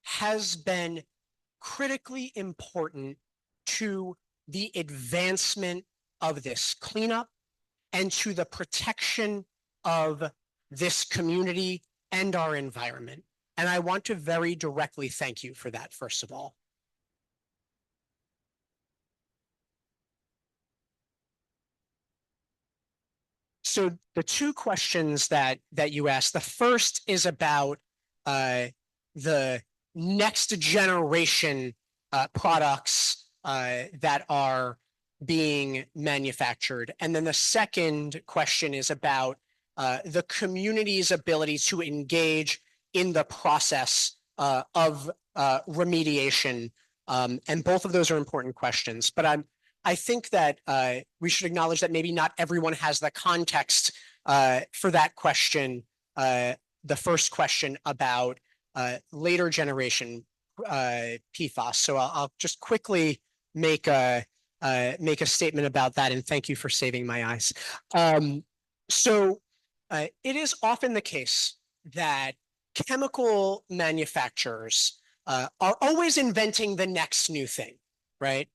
has been critically important to the advancement of this cleanup and to the protection of this community and our environment. And I want to very directly thank you for that, first of all. So the 2 questions that you asked, the first is about the next generation products that are being manufactured. And then the second question is about the community's ability to engage in the process of remediation. And both of those are important questions. But I think that we should acknowledge that maybe not everyone has the context for that question, the first question about later generation PFAS. So I'll just quickly make a statement about that, and thank you for saving my eyes. It is often the case that chemical manufacturers are always inventing the next new thing, right?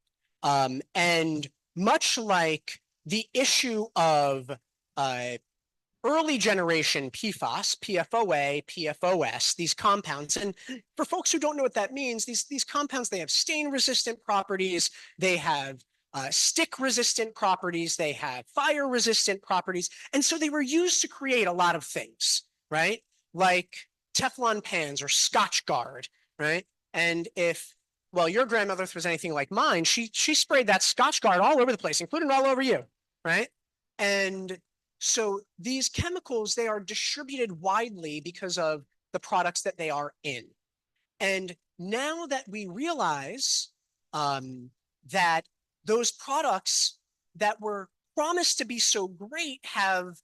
And much like the issue of early generation PFAS, PFOA, PFOS, these compounds, and for folks who don't know what that means, these compounds, they have stain resistant properties, they have stick resistant properties, they have fire resistant properties, and so they were used to create a lot of things, right? Like Teflon pans or Scotchgard, right? And if your grandmother was anything like mine, she sprayed that Scotchgard all over the place, including all over you, right? And so these chemicals, they are distributed widely because of the products that they are in. And now that we realize that those products that were promised to be so great have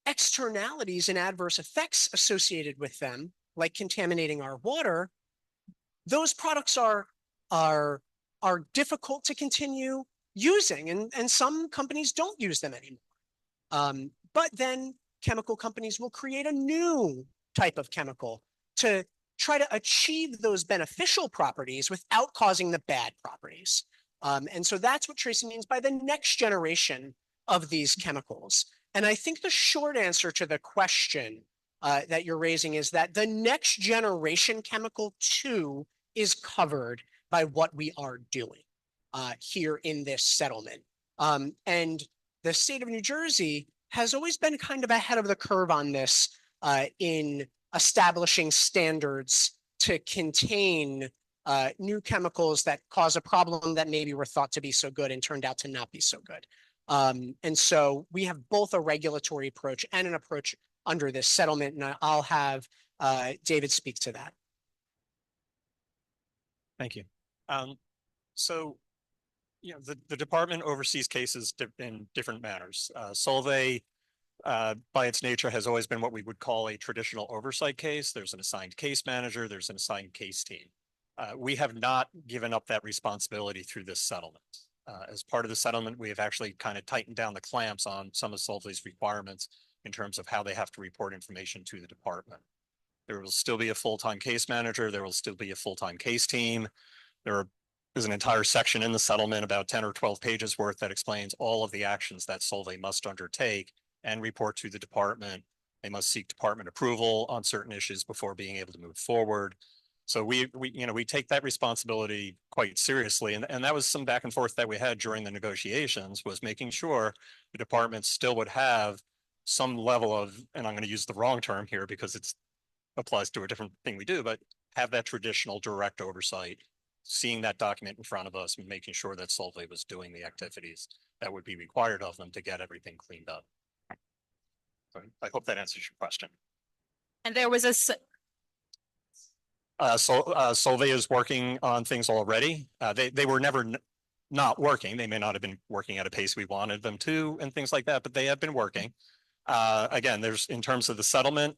externalities and adverse effects associated with them, like contaminating our water, those products are difficult to continue using, and some companies don't use them anymore. But then chemical companies will create a new type of chemical to try to achieve those beneficial properties without causing the bad properties. And so that's what Tracy means by the next generation of these chemicals. And I think the short answer to the question that you're raising is that the next generation chemical too is covered by what we are doing here in this settlement. And the state of New Jersey has always been kind of ahead of the curve on this in establishing standards to contain new chemicals that cause a problem that maybe were thought to be so good and turned out to not be so good. And so we have both a regulatory approach and an approach under this settlement, and I'll have David speak to that. Thank you. The department oversees cases in different manners. Solvay by its nature has always been what we would call a traditional oversight case. There's an assigned case manager, there's an assigned case team. We have not given up that responsibility through this settlement. As part of the settlement, we have actually kind of tightened down the clamps on some of Solvay's requirements in terms of how they have to report information to the department. There will still be a full-time case manager. There will still be a full-time case team. There's an entire section in the settlement, about 10 or 12 pages worth, that explains all of the actions that Solvay must undertake and report to the department. They must seek department approval on certain issues before being able to move forward. So we take that responsibility quite seriously. And that was some back and forth that we had during the negotiations, was making sure the department still would have some level of, and I'm going to use the wrong term here because it applies to a different thing we do, but have that traditional direct oversight, seeing that document in front of us and making sure that Solvay was doing the activities that would be required of them to get everything cleaned up. So I hope that answers your question. And there was a, Solvay is working on things already. They were never not working. They may not have been working at a pace we wanted them to and things like that, but they have been working. Again, in terms of the settlement,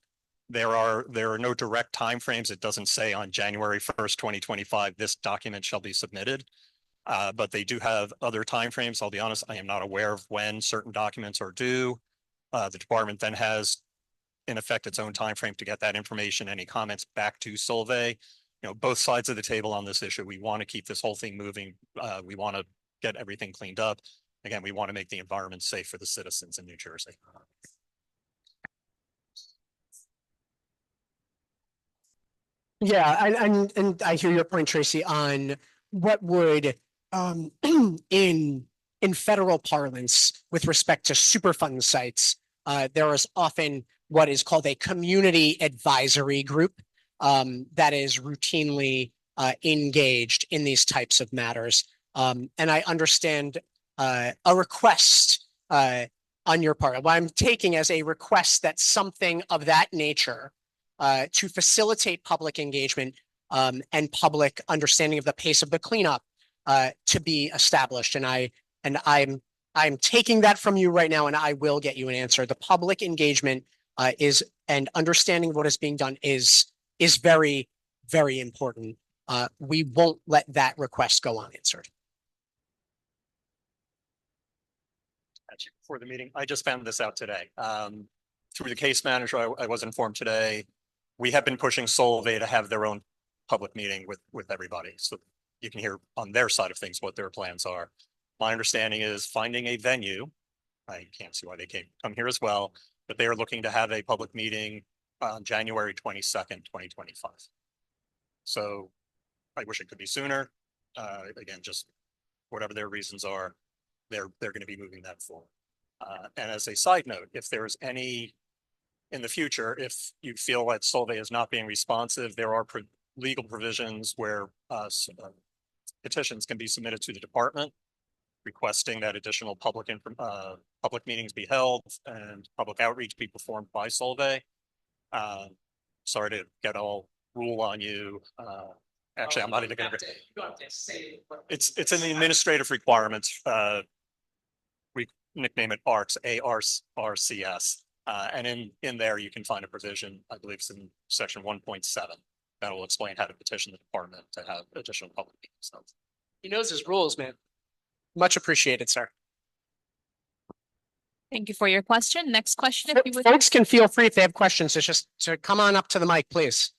there are no direct timeframes. It doesn't say on January 1st, 2025, this document shall be submitted. But they do have other timeframes. I'll be honest, I am not aware of when certain documents are due. The department then has, in effect, its own timeframe to get that information, any comments back to Solvay. Both sides of the table on this issue. We want to keep this whole thing moving. We want to get everything cleaned up. Again, we want to make the environment safe for the citizens in New Jersey. Yeah, and I hear your point, Tracy, on what would in federal parlance with respect to Superfund sites, there is often what is called a community advisory group that is routinely engaged in these types of matters. And I understand a request on your part. What I'm taking as a request that something of that nature to facilitate public engagement and public understanding of the pace of the cleanup to be established. And I'm taking that from you right now, and I will get you an answer. The public engagement is, and understanding what is being done is very, very important. We won't let that request go unanswered. For the meeting, I just found this out today. Through the case manager, I was informed today, we have been pushing Solvay to have their own public meeting with everybody. So you can hear on their side of things what their plans are. My understanding is finding a venue. I can't see why they can't come here as well, but they are looking to have a public meeting on January 22nd, 2025. So I wish it could be sooner. Again, just whatever their reasons are, they're going to be moving that forward. And as a side note, if there's any in the future, if you feel that Solvay is not being responsive, there are legal provisions where petitions can be submitted to the department requesting that additional public meetings be held and public outreach be performed by Solvay. Sorry to get all rule on you. Actually, I'm not even going to. It's in the administrative requirements. We nickname it ARCS, ARCS. And in there, you can find a provision, I believe it's in section 1.7, that will explain how to petition the department to have additional public meetings. He knows his rules, man. Much appreciated, sir. thank you for your question. Next question, if you would. Folks can feel free if they have questions, it's just to come on up to the mic, please.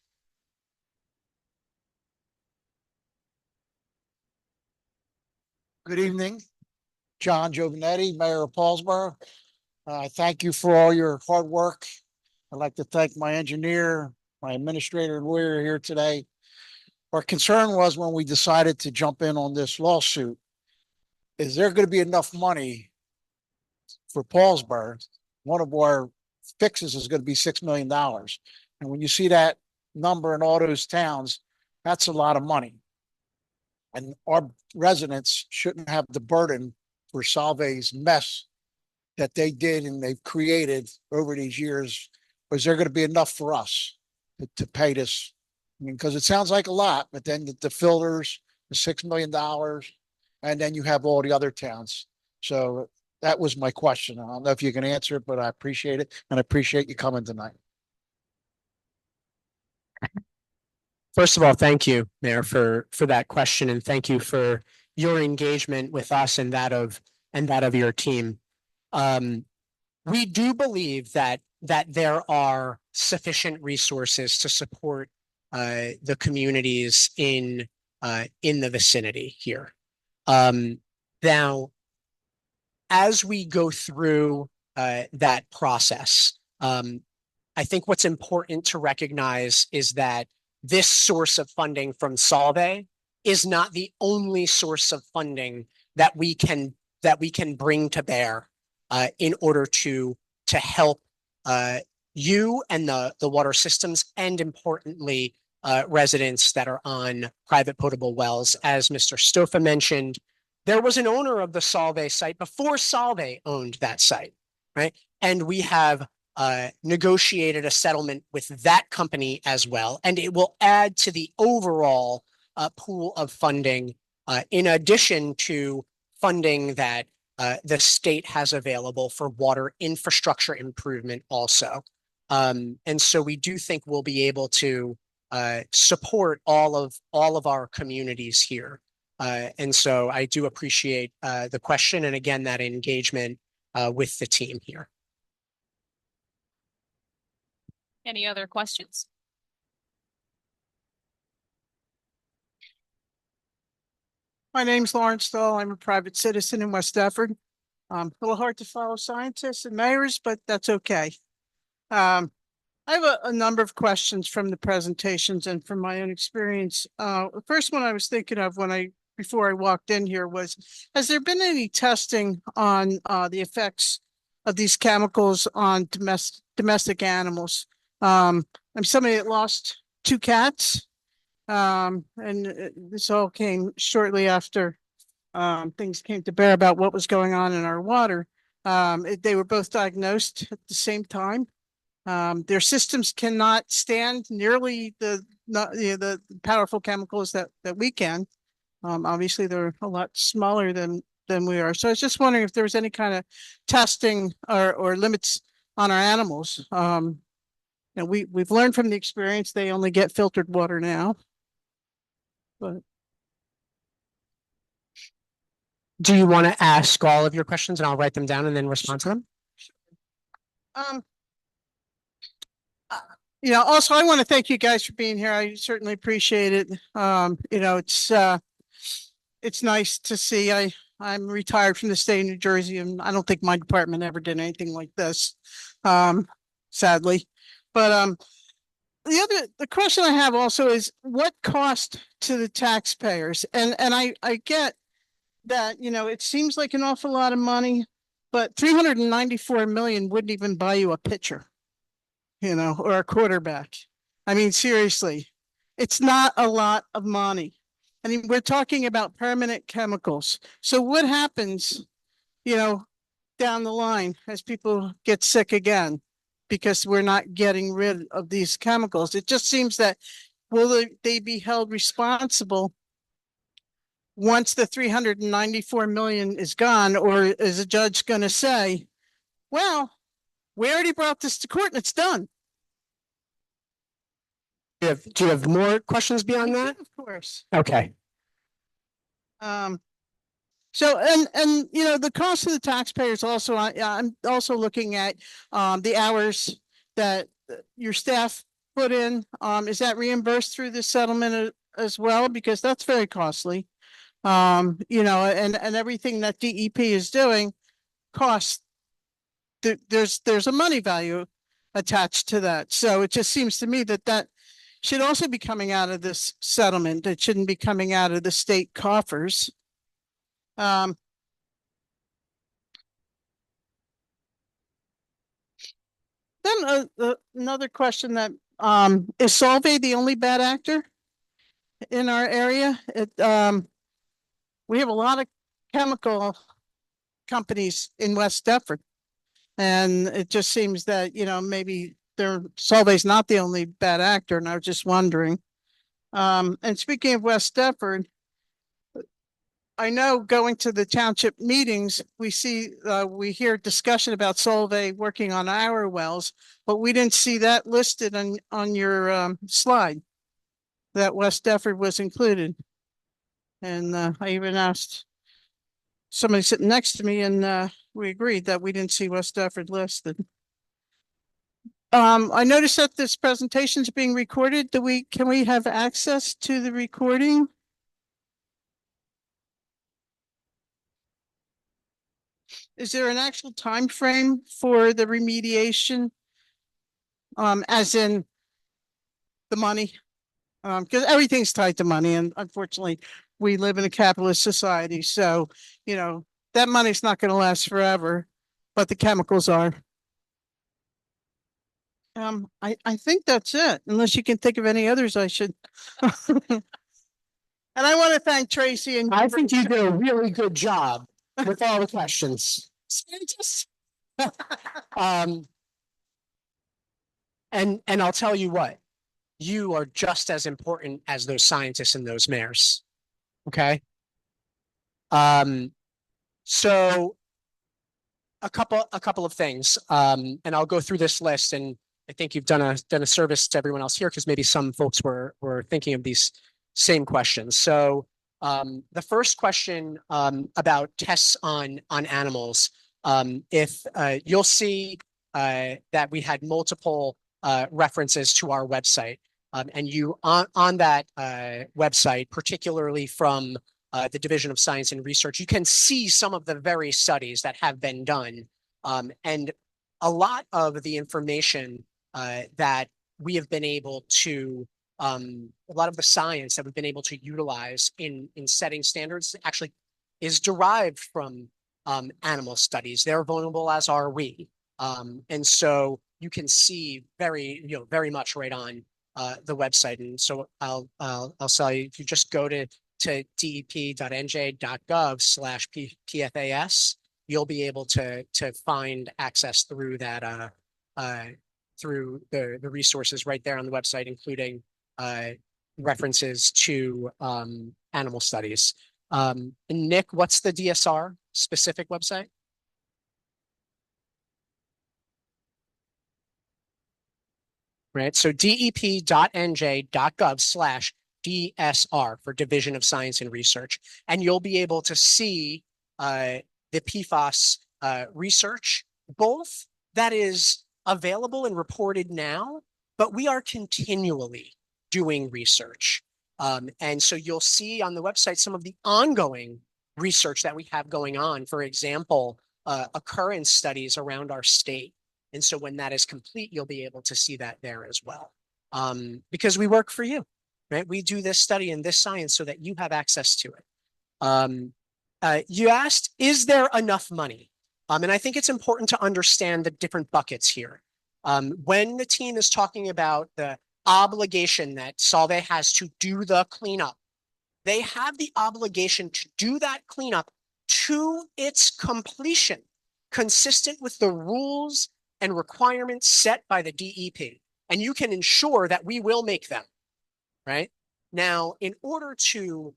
Good evening, John Giovanetti, Mayor of Paulsboro. Thank you for all your hard work. I'd like to thank my engineer, my administrator and lawyer here today. Our concern was when we decided to jump in on this lawsuit, is there going to be enough money for Paulsboro? One of our fixes is going to be $6 million. And when you see that number in all those towns, that's a lot of money. And our residents shouldn't have the burden for Solvay's mess that they did and they've created over these years. Is there going to be enough for us to pay this? I mean, because it sounds like a lot, but then the filters, the $6 million, and then you have all the other towns. So that was my question. I don't know if you can answer it, but I appreciate it and I appreciate you coming tonight. First of all, thank you, Mayor, for that question, and thank you for your engagement with us and that of your team. We do believe that there are sufficient resources to support the communities in the vicinity here. Now, as we go through that process, I think what's important to recognize is that this source of funding from Solvay is not the only source of funding that we can bring to bear in order to help you and the water systems, and importantly, residents that are on private potable wells. As Mr. Stofa mentioned, there was an owner of the Solvay site before Solvay owned that site, right? And we have negotiated a settlement with that company as well, and it will add to the overall pool of funding in addition to funding that the state has available for water infrastructure improvement also. And so we do think we'll be able to support all of our communities here. And so I do appreciate the question, and again, that engagement with the team here. Any other questions? My name's Lawrence Stahl. I'm a private citizen in West Deptford. A little hard to follow scientists and mayors, but that's okay. I have a number of questions from the presentations and from my own experience. The first one I was thinking of before I walked in here was, has there been any testing on the effects of these chemicals on domestic animals? I'm somebody that lost 2 cats. And this all came shortly after things came to bear about what was going on in our water. They were both diagnosed at the same time. Their systems cannot stand nearly the powerful chemicals that we can. Obviously, they're a lot smaller than we are. So I was just wondering if there was any kind of testing or limits on our animals. We've learned from the experience they only get filtered water now. But do you want to ask all of your questions and I'll write them down and then respond to them? Also, I want to thank you guys for being here. I certainly appreciate it. It's nice to see. I'm retired from the state of New Jersey, and I don't think my department ever did anything like this, sadly. But the question I have also is, what cost to the taxpayers? And I get that, it seems like an awful lot of money, but 394 million wouldn't even buy you a pitcher, or a quarterback. I mean, seriously, it's not a lot of money. I mean, we're talking about permanent chemicals. So what happens, down the line as people get sick again because we're not getting rid of these chemicals? It just seems that, will they be held responsible once the 394 million is gone? Or is a judge going to say, well, we already brought this to court and it's done? Do you have more questions beyond that? Of course. Okay. So, and the cost of the taxpayers also, I'm also looking at the hours that your staff put in. Is that reimbursed through this settlement as well? Because that's very costly. And everything that DEP is doing costs. There's a money value attached to that. So it just seems to me that should also be coming out of this settlement. It shouldn't be coming out of the state coffers. Then another question that is Solvay the only bad actor in our area? We have a lot of chemical companies in West Deptford, and it just seems that maybe Solvay's not the only bad actor, and I was just wondering. And speaking of West Deptford, I know going to the township meetings, we hear discussion about Solvay working on our wells, but we didn't see that listed on your, slide. That West Deptford was included. And, I even asked somebody sitting next to me and, we agreed that we didn't see West Deptford listed. I noticed that this presentation is being recorded. Can we have access to the recording? Is there an actual time frame for the remediation? As in the money? Because everything's tied to money, and unfortunately, we live in a capitalist society, so, you know, that money's not gonna last forever, but the chemicals are. I think that's it, unless you can think of any others I should. And I want to thank Tracy and. I think you did a really good job with all the questions. Um, and I'll tell you what, you are just as important as those scientists and those mayors. Okay. So a couple of things. And I'll go through this list, and I think you've done a service to everyone else here, because maybe some folks were thinking of these same questions. So the first question about tests on animals, if you'll see that we had multiple references to our website, and you on that website, particularly from the Division of Science and Research, you can see some of the very studies that have been done, and a lot of the information that we have been able to, a lot of the science that we've been able to utilize in setting standards actually is derived from animal studies. They're vulnerable, as are we. And so you can see very much right on the website. And so I'll tell you, if you just go to dep.nj.gov/PFAS, you'll be able to find access through that through the resources right there on the website, including references to animal studies. Nick, what's the DSR specific website? Right, so dep.nj.gov/DSR for Division of Science and Research, and you'll be able to see the PFAS research, both that is available and reported now, but we are continually doing research. And so you'll see on the website some of the ongoing research that we have going on. For example, occurrence studies around our state. And so when that is complete, you'll be able to see that there as well. Because we work for you, right? We do this study and this science so that you have access to it. You asked, is there enough money? And I think it's important to understand the different buckets here. When the team is talking about the obligation that Solvay has to do the cleanup, they have the obligation to do that cleanup to its completion, consistent with the rules and requirements set by the DEP. And you can ensure that we will make them, right? Now, in order to,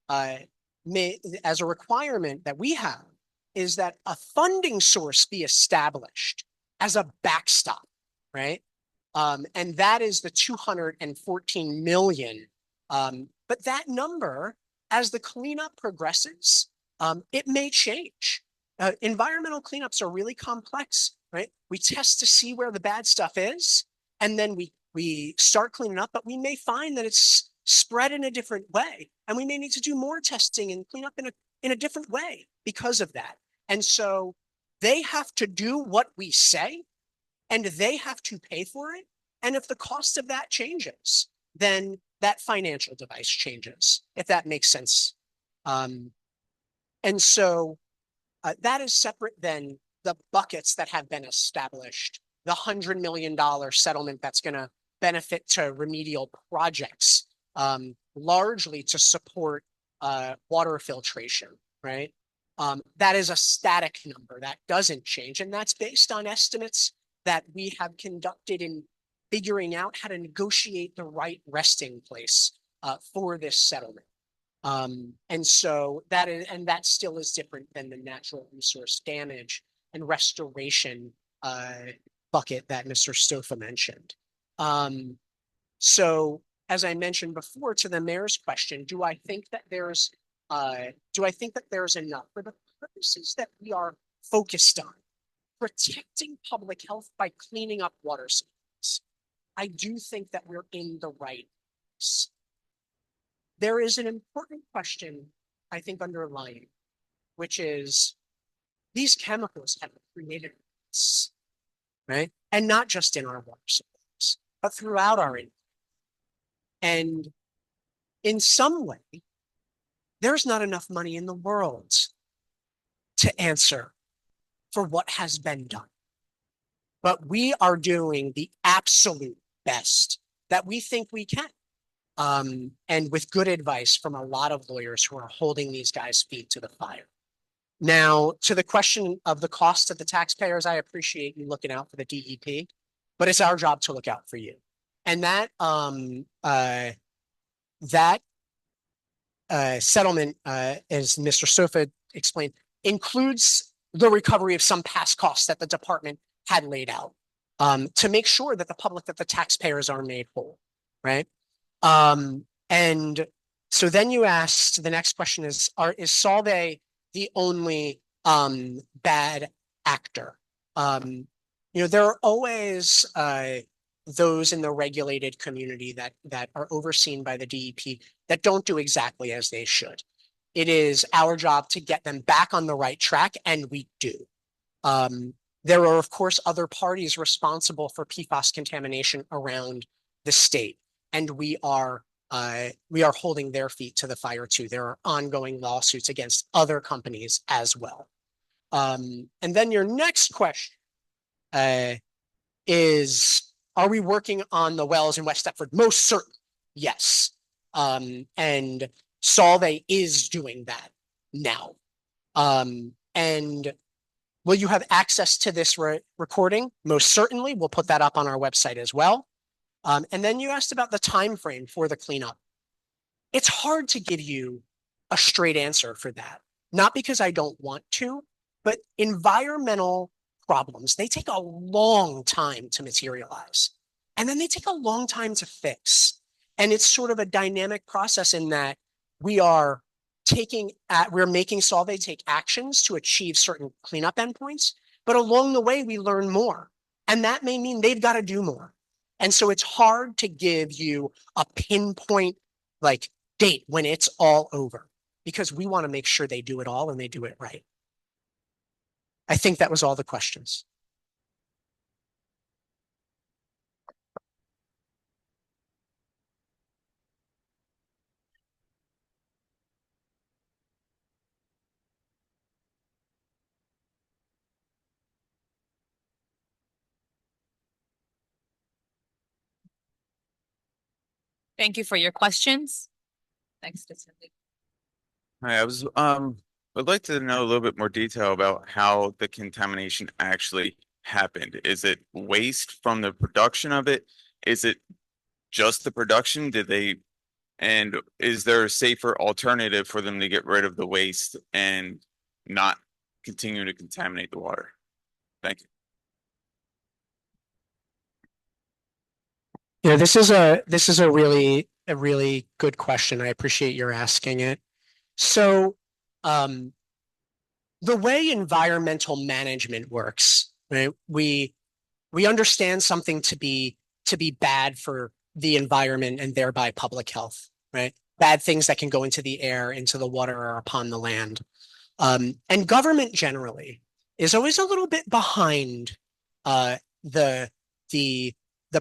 as a requirement that we have, is that a funding source be established as a backstop, right? And that is the 214 million. But that number, as the cleanup progresses, it may change. Environmental cleanups are really complex, right? We test to see where the bad stuff is, and then we start cleaning up, but we may find that it's spread in a different way, and we may need to do more testing and clean up in a different way because of that. And so they have to do what we say, and they have to pay for it. And if the cost of that changes, then that financial device changes, if that makes sense. And so that is separate than the buckets that have been established, the $100 million settlement that's going to benefit to remedial projects, largely to support water filtration, right? That is a static number that doesn't change. And that's based on estimates that we have conducted in figuring out how to negotiate the right resting place for this settlement. And so that still is different than the natural resource damage and restoration bucket that Mr. Stofa mentioned. So as I mentioned before to the mayor's question, do I think that there's enough for the purposes that we are focused on? Protecting public health by cleaning up water supplies. I do think that we're in the right place. There is an important question, I think, underlying, which is these chemicals have created us, right? And not just in our water supplies, but throughout our environment. And in some way, there's not enough money in the world to answer for what has been done. But we are doing the absolute best that we think we can. And with good advice from a lot of lawyers who are holding these guys' feet to the fire. Now, to the question of the cost of the taxpayers, I appreciate you looking out for the DEP, but it's our job to look out for you. And that settlement, as Mr. Stofa explained, includes the recovery of some past costs that the department had laid out to make sure that the taxpayers are made whole, right? And so then you asked, the next question is Solvay the only bad actor? There are always those in the regulated community that are overseen by the DEP that don't do exactly as they should. It is our job to get them back on the right track, and we do. There are, of course, other parties responsible for PFAS contamination around the state, and we are holding their feet to the fire too. There are ongoing lawsuits against other companies as well. And then your next question is, are we working on the wells in West Deptford? Most certainly, yes. And Solvay is doing that now. And will you have access to this recording? Most certainly. We'll put that up on our website as well. And then you asked about the time frame for the cleanup. It's hard to give you a straight answer for that. Not because I don't want to, but environmental problems, they take a long time to materialize. And then they take a long time to fix. And it's sort of a dynamic process in that we're making Solvay take actions to achieve certain cleanup endpoints, but along the way we learn more. And that may mean they've got to do more. And so it's hard to give you a pinpoint date when it's all over, because we want to make sure they do it all and they do it right. I think that was all the questions. Thank you for your questions. Thanks to Cindy. Hi, I'd like to know a little bit more detail about how the contamination actually happened. Is it waste from the production of it? Is it just the production? And is there a safer alternative for them to get rid of the waste and not continue to contaminate the water? Thank you. Yeah, this is a really good question. I appreciate your asking it. So, the way environmental management works, right? We understand something to be bad for the environment and thereby public health, right? Bad things that can go into the air, into the water, or upon the land. And government generally is always a little bit behind the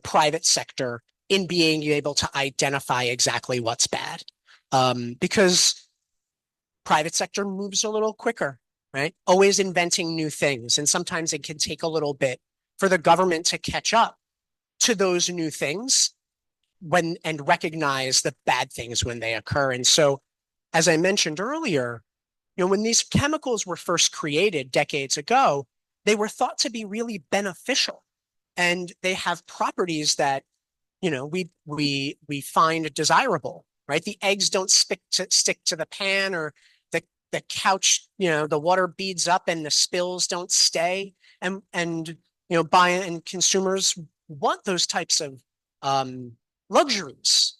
private sector in being able to identify exactly what's bad, because private sector moves a little quicker, right? Always inventing new things. And sometimes it can take a little bit for the government to catch up to those new things and recognize the bad things when they occur. And so, as I mentioned earlier, when these chemicals were first created decades ago, they were thought to be really beneficial. And they have properties that, we find desirable. right? The eggs don't stick to the pan, or the couch, the water beads up and the spills don't stay. And and consumers want those types of luxuries.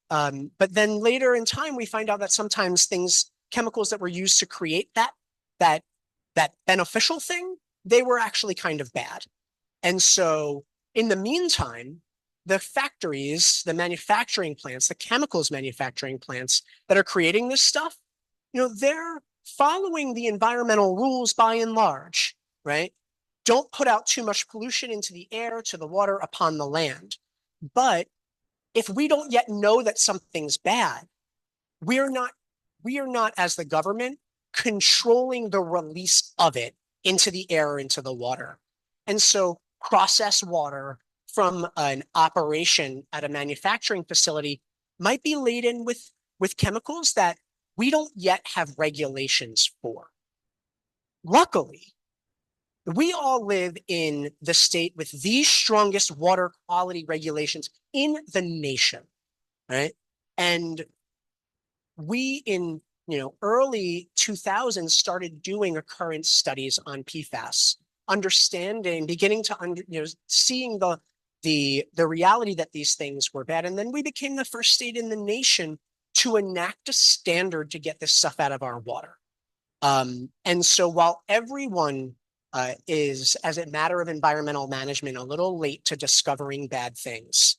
But then later in time, we find out that sometimes chemicals that were used to create that beneficial thing, they were actually kind of bad. And so in the meantime, the factories, the manufacturing plants, the chemicals manufacturing plants that are creating this stuff, they're following the environmental rules by and large, right? Don't put out too much pollution into the air, to the water, upon the land. But if we don't yet know that something's bad, we are not, as the government, controlling the release of it into the air or into the water. And so processed water from an operation at a manufacturing facility might be laden with chemicals that we don't yet have regulations for. Luckily, we all live in the state with the strongest water quality regulations in the nation, right? And we in early 2000s started doing occurrence studies on PFAS, beginning to seeing the reality that these things were bad. And then we became the first state in the nation to enact a standard to get this stuff out of our water. And so while everyone is, as a matter of environmental management, a little late to discovering bad things,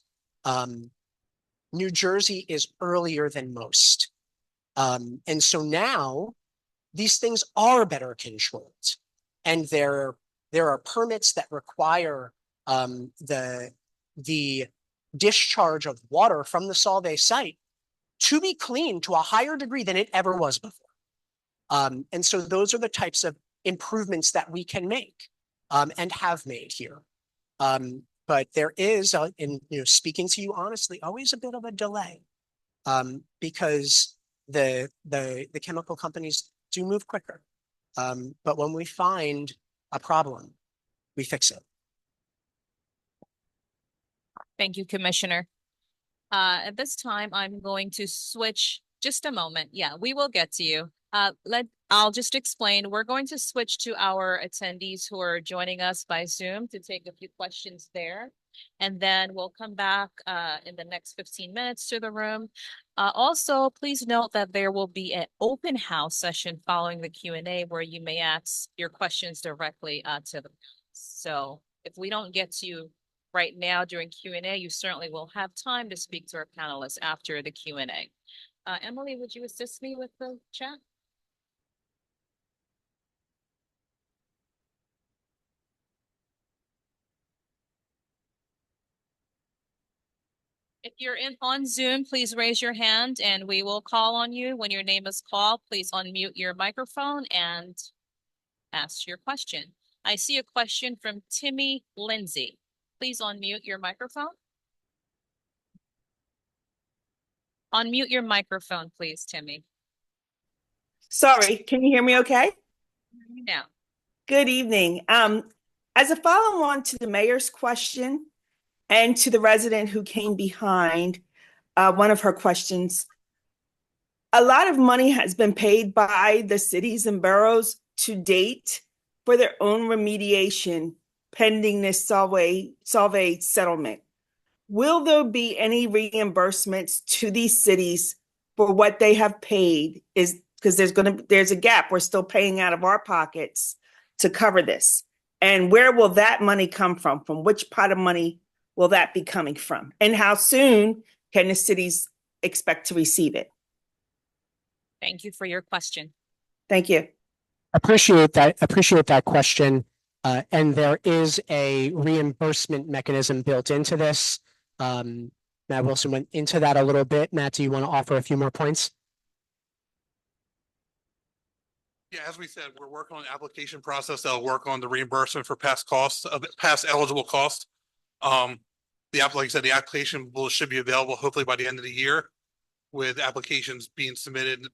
New Jersey is earlier than most. And so now these things are better controlled, and there are permits that require the discharge of water from the Solvay site to be clean to a higher degree than it ever was before. And so those are the types of improvements that we can make and have made here. But there is, speaking to you honestly, always a bit of a delay because the chemical companies do move quicker. But when we find a problem, we fix it. Thank you, Commissioner. At this time, I'm going to switch just a moment. Yeah, we will get to you. I'll just explain. We're going to switch to our attendees who are joining us by Zoom to take a few questions there. And then we'll come back in the next 15 minutes to the room. Also, please note that there will be an open house session following the Q&A where you may ask your questions directly to them. So if we don't get to you right now during Q&A, you certainly will have time to speak to our panelists after the Q&A. Emily, would you assist me with the chat? If you're on Zoom, please raise your hand and we will call on you. When your name is called, please unmute your microphone and ask your question. I see a question from Timmy Lindsay. Please unmute your microphone. Unmute your microphone, please, Timmy. Sorry, can you hear me okay? Now. Good evening. As a follow-on to the mayor's question and to the resident who came behind one of her questions, a lot of money has been paid by the cities and boroughs to date for their own remediation pending this Solvay settlement. Will there be any reimbursements to these cities for what they have paid? Is because there's a gap. We're still paying out of our pockets to cover this. And where will that money come from? From which pot of money will that be coming from? And how soon can the cities expect to receive it? Thank you for your question. Thank you. Appreciate that question. And there is a reimbursement mechanism built into this. Matt Wilson went into that a little bit. Matt, do you want to offer a few more points? Yeah, as we said, we're working on the application process that'll work on the reimbursement for past costs, past eligible costs. Like I said, the application should be available hopefully by the end of the year, with applications being submitted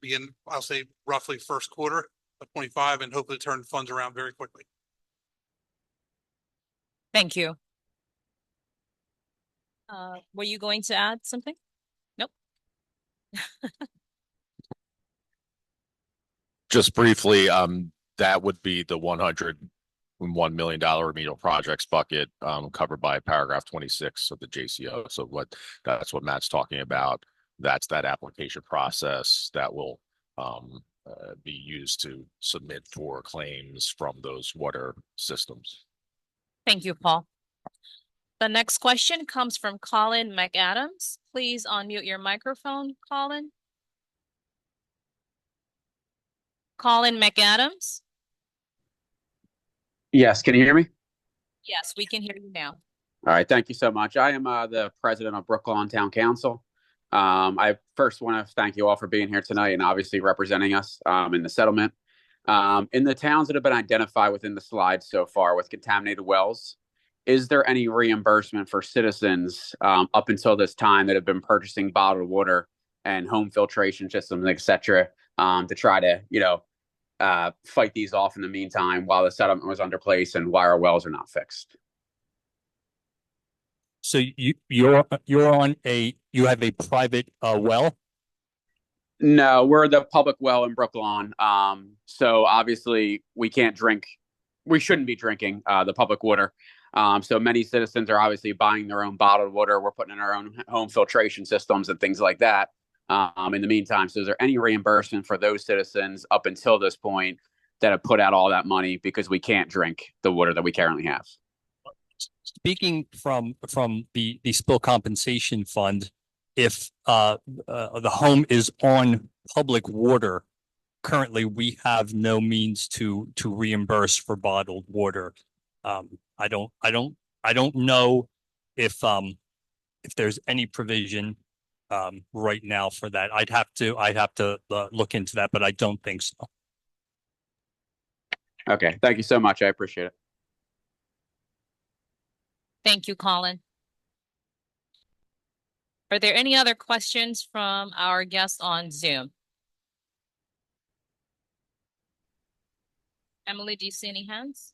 I'll say roughly first quarter of 25, and hopefully turn funds around very quickly. Thank you. Were you going to add something? Nope. Just briefly, that would be the $101 million remedial projects bucket, covered by paragraph 26 of the JCO. So that's what Matt's talking about. That's that application process that will, be used to submit for claims from those water systems. Thank you, Paul. The next question comes from Colin McAdams. Please unmute your microphone, Colin. Colin McAdams? Yes, can you hear me? Yes, we can hear you now. All right, thank you so much. I am the president of Brooklawn Town Council. I first want to thank you all for being here tonight and obviously representing us in the settlement. In the towns that have been identified within the slide so far with contaminated wells, is there any reimbursement for citizens up until this time that have been purchasing bottled water and home filtration systems, et cetera, to try to, fight these off in the meantime while the settlement was under place and why our wells are not fixed? So you have a private well? No, we're the public well in Brooklawn. So obviously we shouldn't be drinking the public water. So many citizens are obviously buying their own bottled water. We're putting in our own home filtration systems and things like that. In the meantime, so is there any reimbursement for those citizens up until this point that have put out all that money because we can't drink the water that we currently have? Speaking from the spill compensation fund, if the home is on public water, currently we have no means to reimburse for bottled water. I don't know if there's any provision right now for that. I'd have to look into that, but I don't think so. Okay, thank you so much. I appreciate it. Thank you, Colin. Are there any other questions from our guests on Zoom? Emily, do you see any hands?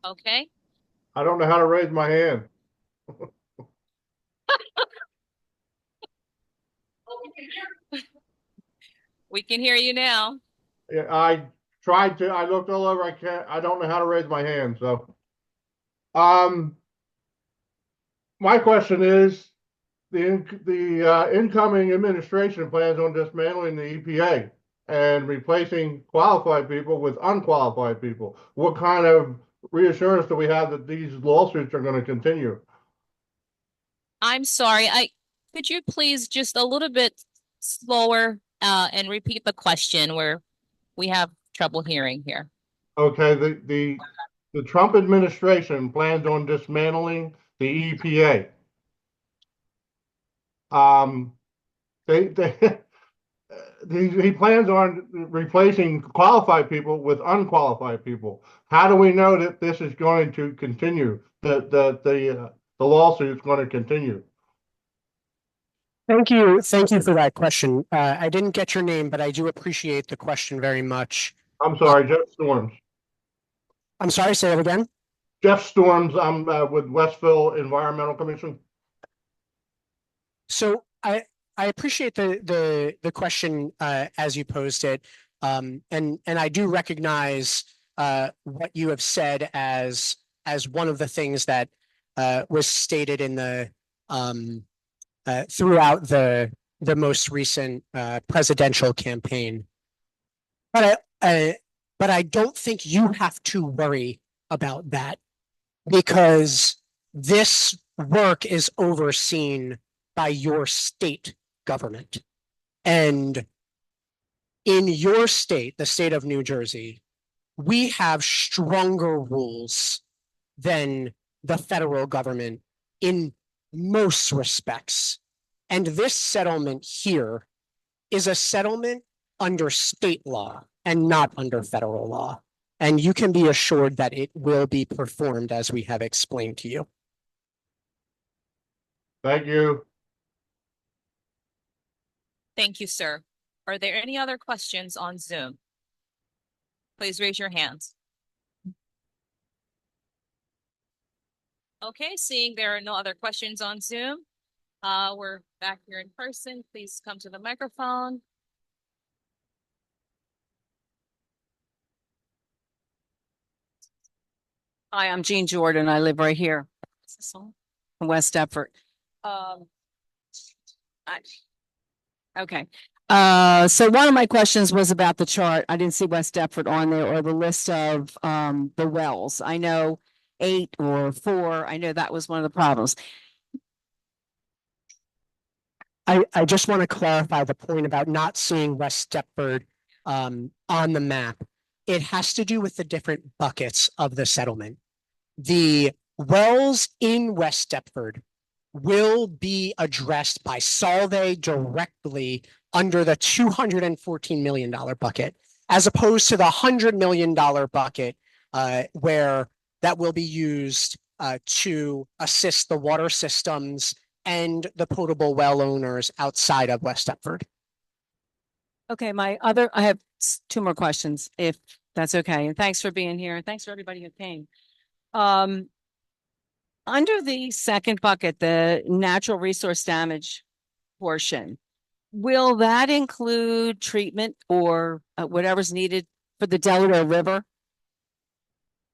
Okay. I don't know how to raise my hand. We can hear you now. Yeah, I looked all over. I don't know how to raise my hand. So, my question is, the incoming administration plans on dismantling the EPA and replacing qualified people with unqualified people. What kind of reassurance do we have that these lawsuits are going to continue? I'm sorry. Could you please just a little bit slower and repeat the question where we have trouble hearing here? Okay, the Trump administration plans on dismantling the EPA. He plans on replacing qualified people with unqualified people. How do we know that this is going to continue? That the lawsuit is going to continue? Thank you for that question. I didn't get your name, but I do appreciate the question very much. I'm sorry, Jeff Storms. I'm sorry, say that again. Jeff Storms. I'm with Westville Environmental Commission. So I appreciate the question as you posed it, and I do recognize what you have said as one of the things that was stated in the throughout the most recent presidential campaign. But I don't think you have to worry about that, because this work is overseen by your state government. And in your state, the state of New Jersey, we have stronger rules than the federal government in most respects. And this settlement here is a settlement under state law and not under federal law. And you can be assured that it will be performed as we have explained to you. Thank you. Thank you, sir. Are there any other questions on Zoom? Please raise your hands. Okay, seeing there are no other questions on Zoom, We're back here in person. Please come to the microphone. Hi, I'm Jean Jordan. I live right here in West Deptford. Okay. So one of my questions was about the chart. I didn't see West Deptford on there or the list of the wells. I know 8 or 4. I know that was one of the problems. I just want to clarify the point about not seeing West Deptford on the map. It has to do with the different buckets of the settlement. The wells in West Deptford will be addressed by Solvay directly under the $214 million bucket, as opposed to the $100 million bucket where that will be used to assist the water systems and the potable well owners outside of West Deptford. Okay, I have 2 more questions, if that's okay. And thanks for being here. And thanks for everybody who came. Under the second bucket, the natural resource damage portion, will that include treatment or whatever's needed for the Delaware River?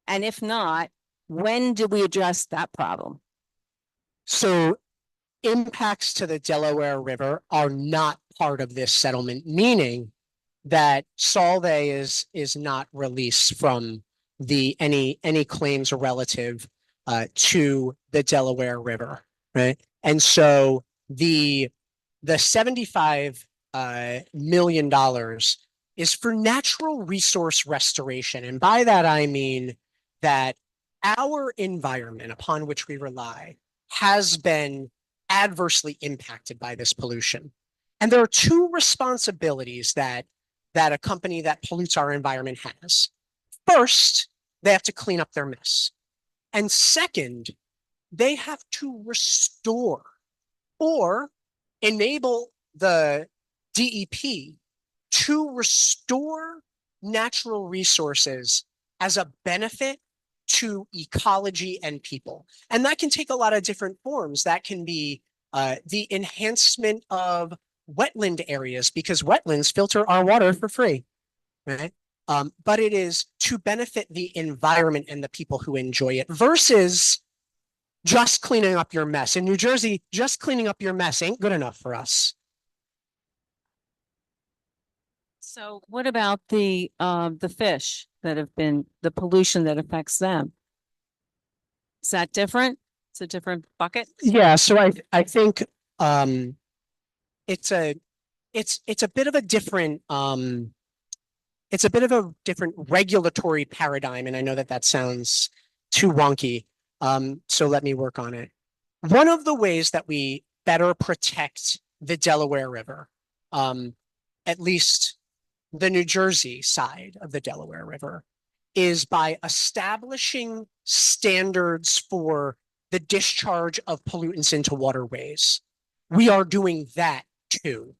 And if not, when do we address that problem? So impacts to the Delaware River are not part of this settlement, meaning that Solvay is not released from any claims relative to the Delaware River, right? And so the $75 million is for natural resource restoration. And by that, I mean that our environment upon which we rely has been adversely impacted by this pollution. And there are 2 responsibilities that a company that pollutes our environment has. First, they have to clean up their mess. And second, they have to restore or enable the DEP to restore natural resources as a benefit to ecology and people. And that can take a lot of different forms. That can be the enhancement of wetland areas, because wetlands filter our water for free, right? But it is to benefit the environment and the people who enjoy it versus just cleaning up your mess. In New Jersey, just cleaning up your mess ain't good enough for us. So what about the fish that have been, the pollution that affects them? Is that different? It's a different bucket? Yeah, so I think it's a bit of a different regulatory paradigm, and I know that sounds too wonky. So let me work on it. One of the ways that we better protect the Delaware River, at least the New Jersey side of the Delaware River, is by establishing standards for the discharge of pollutants into waterways. We are doing that too.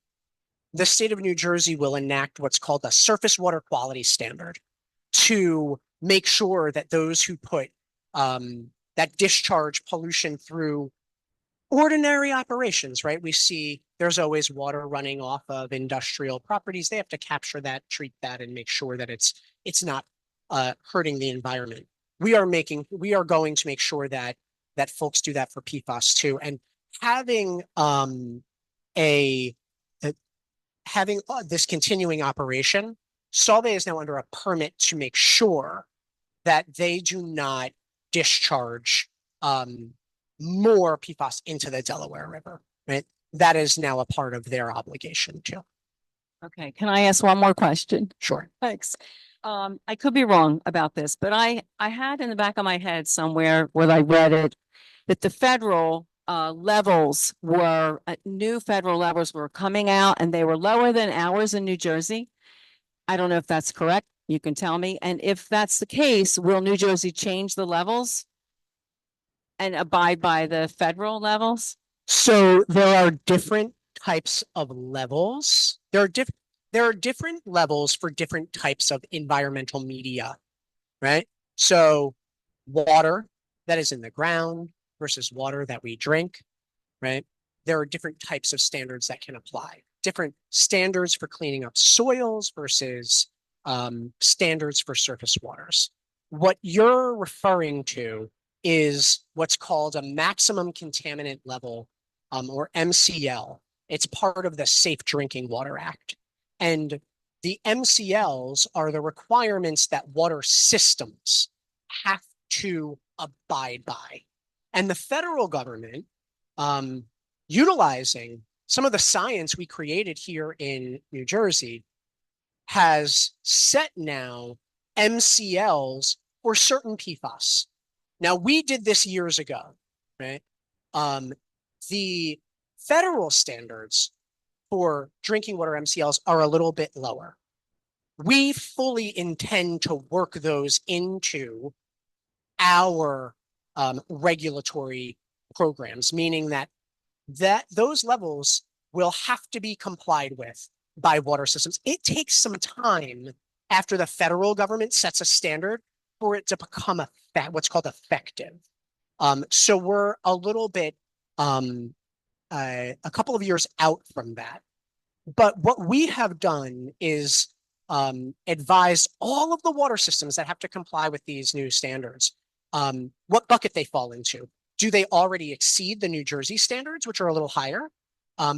The state of New Jersey will enact what's called a surface water quality standard to make sure that those who put that discharge pollution through ordinary operations, right? We see there's always water running off of industrial properties. They have to capture that, treat that, and make sure that it's not hurting the environment. We are going to make sure that folks do that for PFAS too. And having this continuing operation, Solvay is now under a permit to make sure that they do not discharge more PFAS into the Delaware River, right? That is now a part of their obligation too. Okay, can I ask one more question? Sure. Thanks. I could be wrong about this, but I had in the back of my head somewhere where I read it that the federal levels were new federal levels were coming out and they were lower than ours in New Jersey. I don't know if that's correct. You can tell me. And if that's the case, will New Jersey change the levels and abide by the federal levels? So there are different types of levels. There are different levels for different types of environmental media, right? So water that is in the ground versus water that we drink, right? there are different types of standards that can apply. Different standards for cleaning up soils versus standards for surface waters. What you're referring to is what's called a maximum contaminant level, or MCL. It's part of the Safe Drinking Water Act. And the MCLs are the requirements that water systems have to abide by. And the federal government, utilizing some of the science we created here in New Jersey, has set now MCLs for certain PFAS. Now, we did this years ago, right? The federal standards for drinking water MCLs are a little bit lower. We fully intend to work those into our regulatory programs, meaning that those levels will have to be complied with by water systems. It takes some time after the federal government sets a standard for it to become what's called effective. So we're a little bit, a couple of years out from that. But what we have done is advise all of the water systems that have to comply with these new standards, what bucket they fall into. Do they already exceed the New Jersey standards, which are a little higher?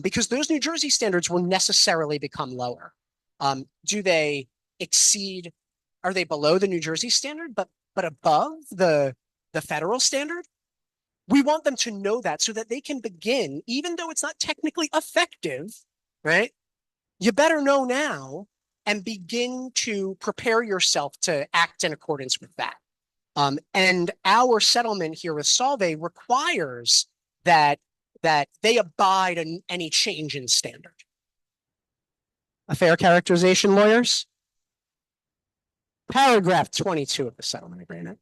Because those New Jersey standards will necessarily become lower. Do they exceed, are they below the New Jersey standard, but above the federal standard? We want them to know that so that they can begin, even though it's not technically effective, right? You better know now and begin to prepare yourself to act in accordance with that. And our settlement here with Solvay requires that they abide in any change in standard. A fair characterization, lawyers? Paragraph 22 of the settlement agreement.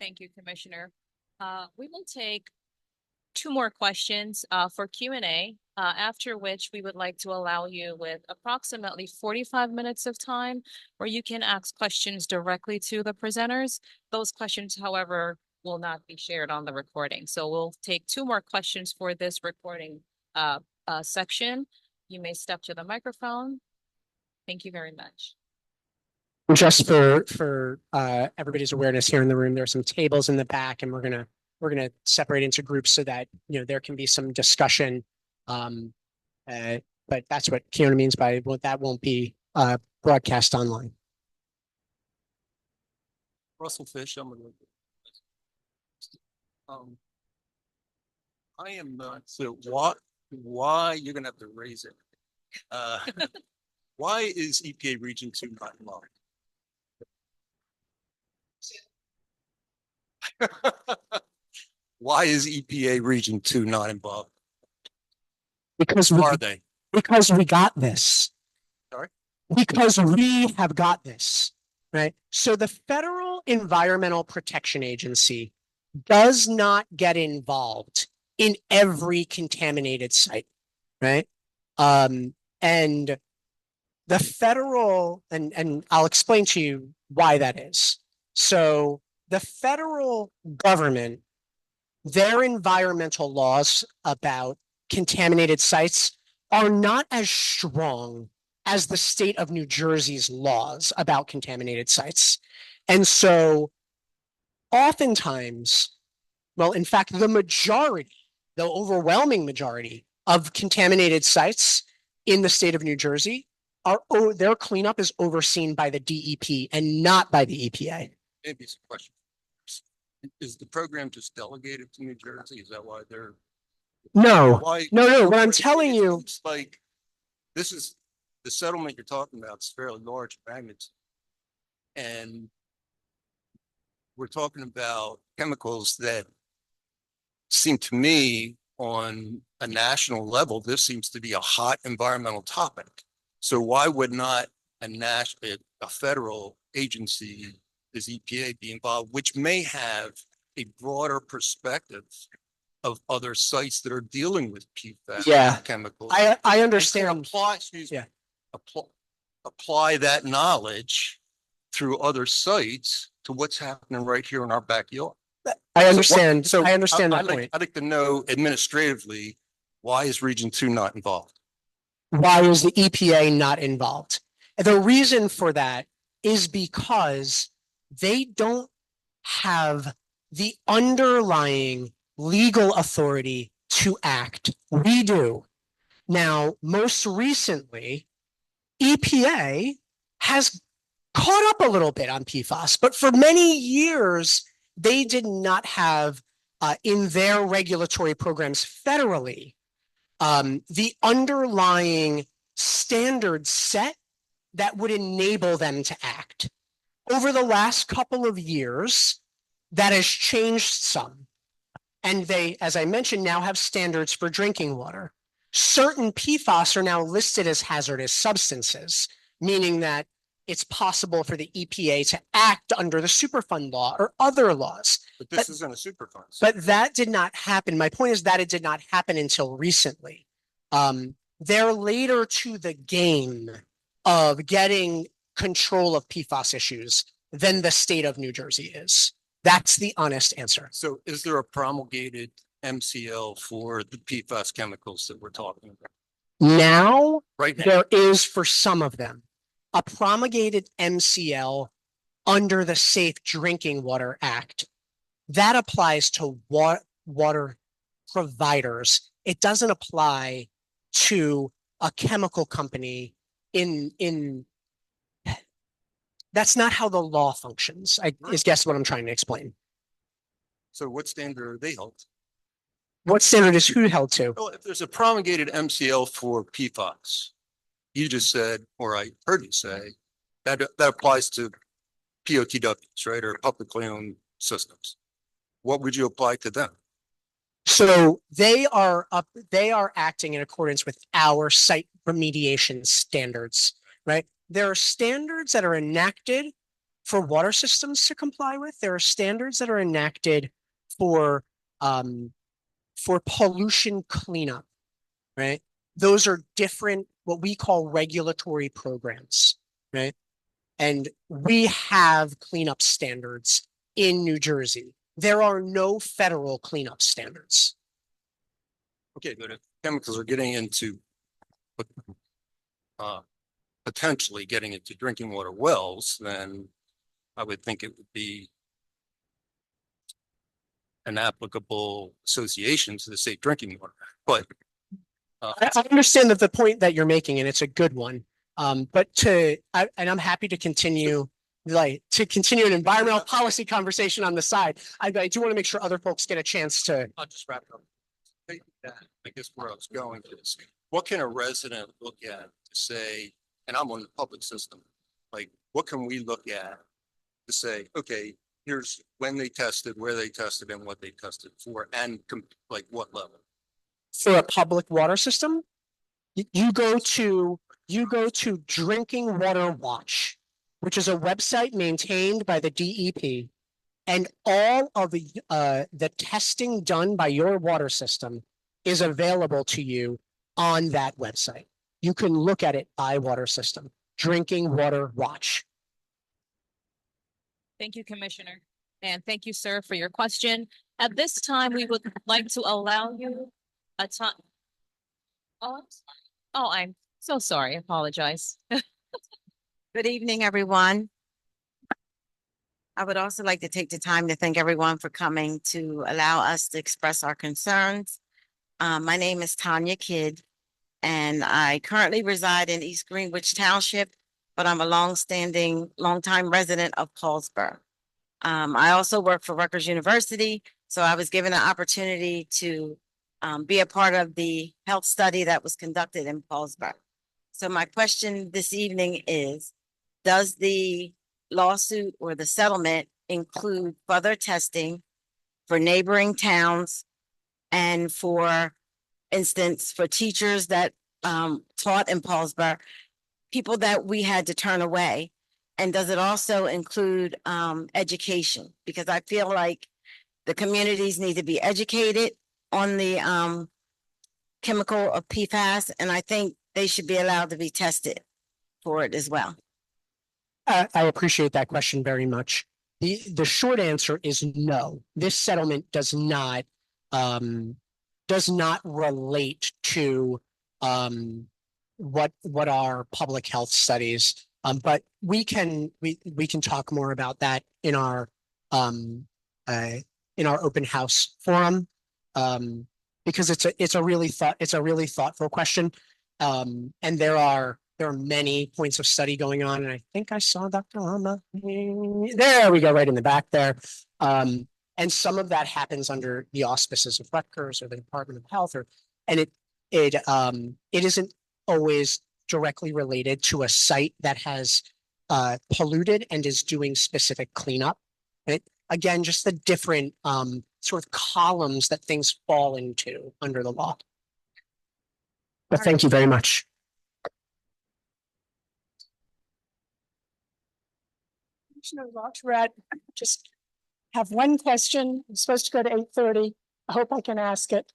Thank you, Commissioner. We will take two more questions for Q&A, after which we would like to allow you with approximately 45 minutes of time where you can ask questions directly to the presenters. Those questions, however, will not be shared on the recording. So we'll take two more questions for this recording section. You may step to the microphone. Thank you very much. Just for everybody's awareness here in the room, there are some tables in the back, and we're gonna separate into groups so that there can be some discussion. But that's what Kiona means by that won't be broadcast online. Russell Fish, I'm I am not, so why you're gonna have to raise it. Why is EPA Region 2 not involved? Why is EPA Region 2 not involved? Because because we got this. Sorry? Because we have got this, right? So the Federal Environmental Protection Agency does not get involved in every contaminated site, right? And the federal, and I'll explain to you why that is. So the federal government, their environmental laws about contaminated sites are not as strong as the state of New Jersey's laws about contaminated sites. And so oftentimes, well, in fact, the overwhelming majority of contaminated sites in the state of New Jersey their cleanup is overseen by the DEP and not by the EPA. Maybe it's a question. Is the program just delegated to New Jersey? Is that why they're? No, no. What I'm telling you, it's like, this is the settlement you're talking about. It's fairly large magnitude, and we're talking about chemicals that seem to me, on a national level, this seems to be a hot environmental topic. So why would not a federal agency, as EPA, be involved, which may have a broader perspective of other sites that are dealing with PFAS chemicals? I understand. Apply that knowledge through other sites to what's happening right here in our backyard. I understand. So I understand that I'd like, point. I'd like to know administratively, why is Region 2 not involved? Why is the EPA not involved? The reason for that is because they don't have the underlying legal authority to act. We do. Now, most recently, EPA has caught up a little bit on PFAS, but for many years, they did not have in their regulatory programs federally the underlying standards set that would enable them to act. Over the last couple of years, that has changed some. And they, as I mentioned, now have standards for drinking water. Certain PFAS are now listed as hazardous substances, meaning that it's possible for the EPA to act under the Superfund law or other laws. But this isn't a Superfund. But that did not happen. My point is that it did not happen until recently. They're later to the game of getting control of PFAS issues than the state of New Jersey is. That's the honest answer. So is there a promulgated MCL for the PFAS chemicals that we're talking about? Now, Right now. there is for some of them a promulgated MCL under the Safe Drinking Water Act. That applies to water providers. It doesn't apply to a chemical company that's not how the law functions. Is guess what I'm trying to explain. So what standard are they held to? What standard is who held to? Well, if there's a promulgated MCL for PFAS, you just said, or I heard you say, that applies to POTWs, right, or publicly owned systems. What would you apply to them? So they are acting in accordance with our site remediation standards, right? There are standards that are enacted for water systems to comply with. There are standards that are enacted for pollution cleanup, right? Those are different, what we call regulatory programs, right? And we have cleanup standards in New Jersey. There are no federal cleanup standards. Okay, but if chemicals are getting into potentially getting into drinking water wells, then I would think it would be an applicable association to the Safe Drinking Water Act. But I understand that the point that you're making, and it's a good one. But I'm happy to continue, an environmental policy conversation on the side. I do want to make sure other folks get a chance to. I'll just wrap it up. I guess where I was going is, what can a resident look at to say, and I'm on the public system, like, what can we look at to say, okay, here's when they tested, where they tested, and what they tested for, and like what level? For a public water system, you go to Drinking Water Watch, which is a website maintained by the DEP, and all of the testing done by your water system is available to you on that website. You can look at it by water system. Drinking Water Watch. Thank you, Commissioner. And thank you, sir, for your question. At this time, we would like to allow you a time. Oh, I'm so sorry. I apologize. Good evening, everyone. I would also like to take the time to thank everyone for coming to allow us to express our concerns. My name is Tanya Kidd, and I currently reside in East Greenwich Township, but I'm a longtime resident of Paulsboro. I also work for Rutgers University, so I was given an opportunity to be a part of the health study that was conducted in Paulsboro. So my question this evening is, does the lawsuit or the settlement include further testing for neighboring towns and, for instance, for teachers that taught in Paulsboro, people that we had to turn away? And does it also include education? Because I feel like the communities need to be educated on the chemical of PFAS, and I think they should be allowed to be tested for it as well. I appreciate that question very much. The short answer is no. This settlement does not relate to what are public health studies. But we can talk more about that in our open house forum. Because it's a really thoughtful question. And there are many points of study going on, and I think I saw Dr. Lama. There we go, right in the back there. And some of that happens under the auspices of Rutgers or the Department of Health, and it isn't always directly related to a site that has polluted and is doing specific cleanup. Again, just the different sort of columns that things fall into under the law. But thank you very much. Commissioner Latourette, just have one question. I'm supposed to go to 8:30. I hope I can ask it.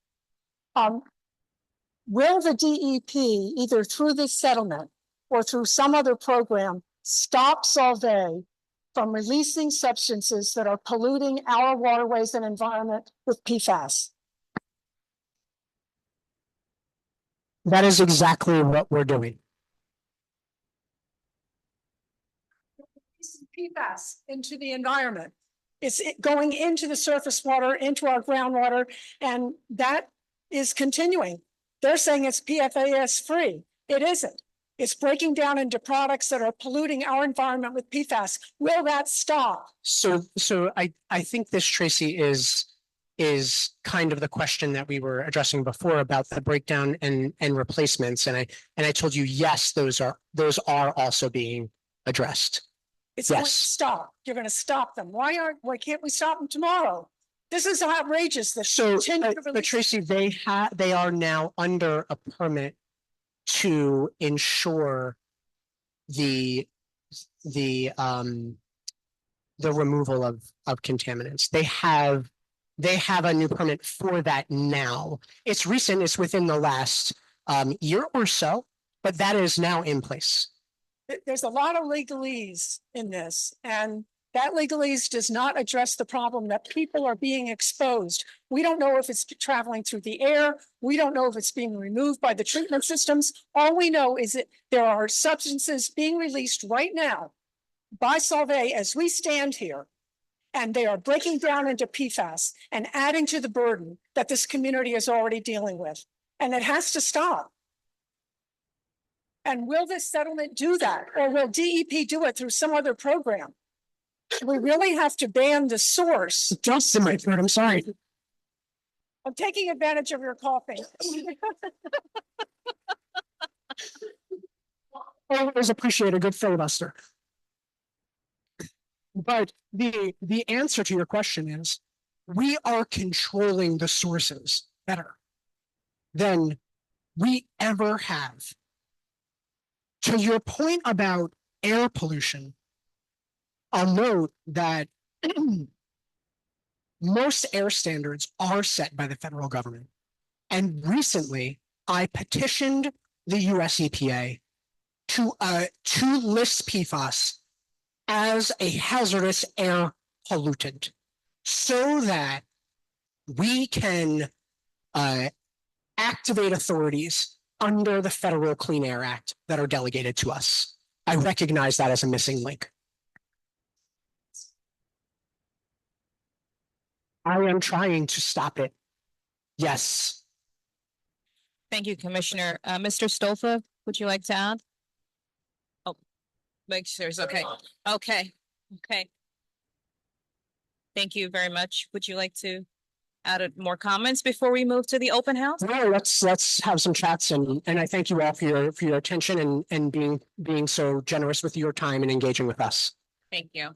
Will the DEP, either through this settlement or through some other program, stop Solvay from releasing substances that are polluting our waterways and environment with PFAS? That is exactly what we're doing. PFAS into the environment. It's going into the surface water, into our groundwater, and that is continuing. They're saying it's PFAS free. It isn't. It's breaking down into products that are polluting our environment with PFAS. Will that stop? So I think this, Tracy, is kind of the question that we were addressing before about the breakdown and replacements. And I told you, yes, those are also being addressed. It's going to stop. You're going to stop them. Why can't we stop them tomorrow? This is outrageous. But Tracy, they are now under a permit to ensure the removal of contaminants. They have a new permit for that now. It's recent. It's within the last year or so, but that is now in place. There's a lot of legalese in this, and that legalese does not address the problem that people are being exposed. We don't know if it's traveling through the air. We don't know if it's being removed by the treatment systems. All we know is that there are substances being released right now by Solvay as we stand here, and they are breaking down into PFAS and adding to the burden that this community is already dealing with. And it has to stop. And will this settlement do that? Or will DEP do it through some other program? We really have to ban the source. Just in my throat, I'm sorry. I'm taking advantage of your coughing. Always appreciate a good filibuster. But the answer to your question is, we are controlling the sources better than we ever have. To your point about air pollution, I'll note that most air standards are set by the federal government. And recently, I petitioned the US EPA to list PFAS as a hazardous air pollutant so that we can activate authorities under the Federal Clean Air Act that are delegated to us. I recognize that as a missing link. I am trying to stop it. Yes. Thank you, Commissioner. Mr. Stolfa, would you like to add? Oh, make sure it's okay. Okay. Thank you very much. Would you like to add more comments before we move to the open house? No, let's have some chats, and I thank you all for your attention and being so generous with your time and engaging with us. Thank you.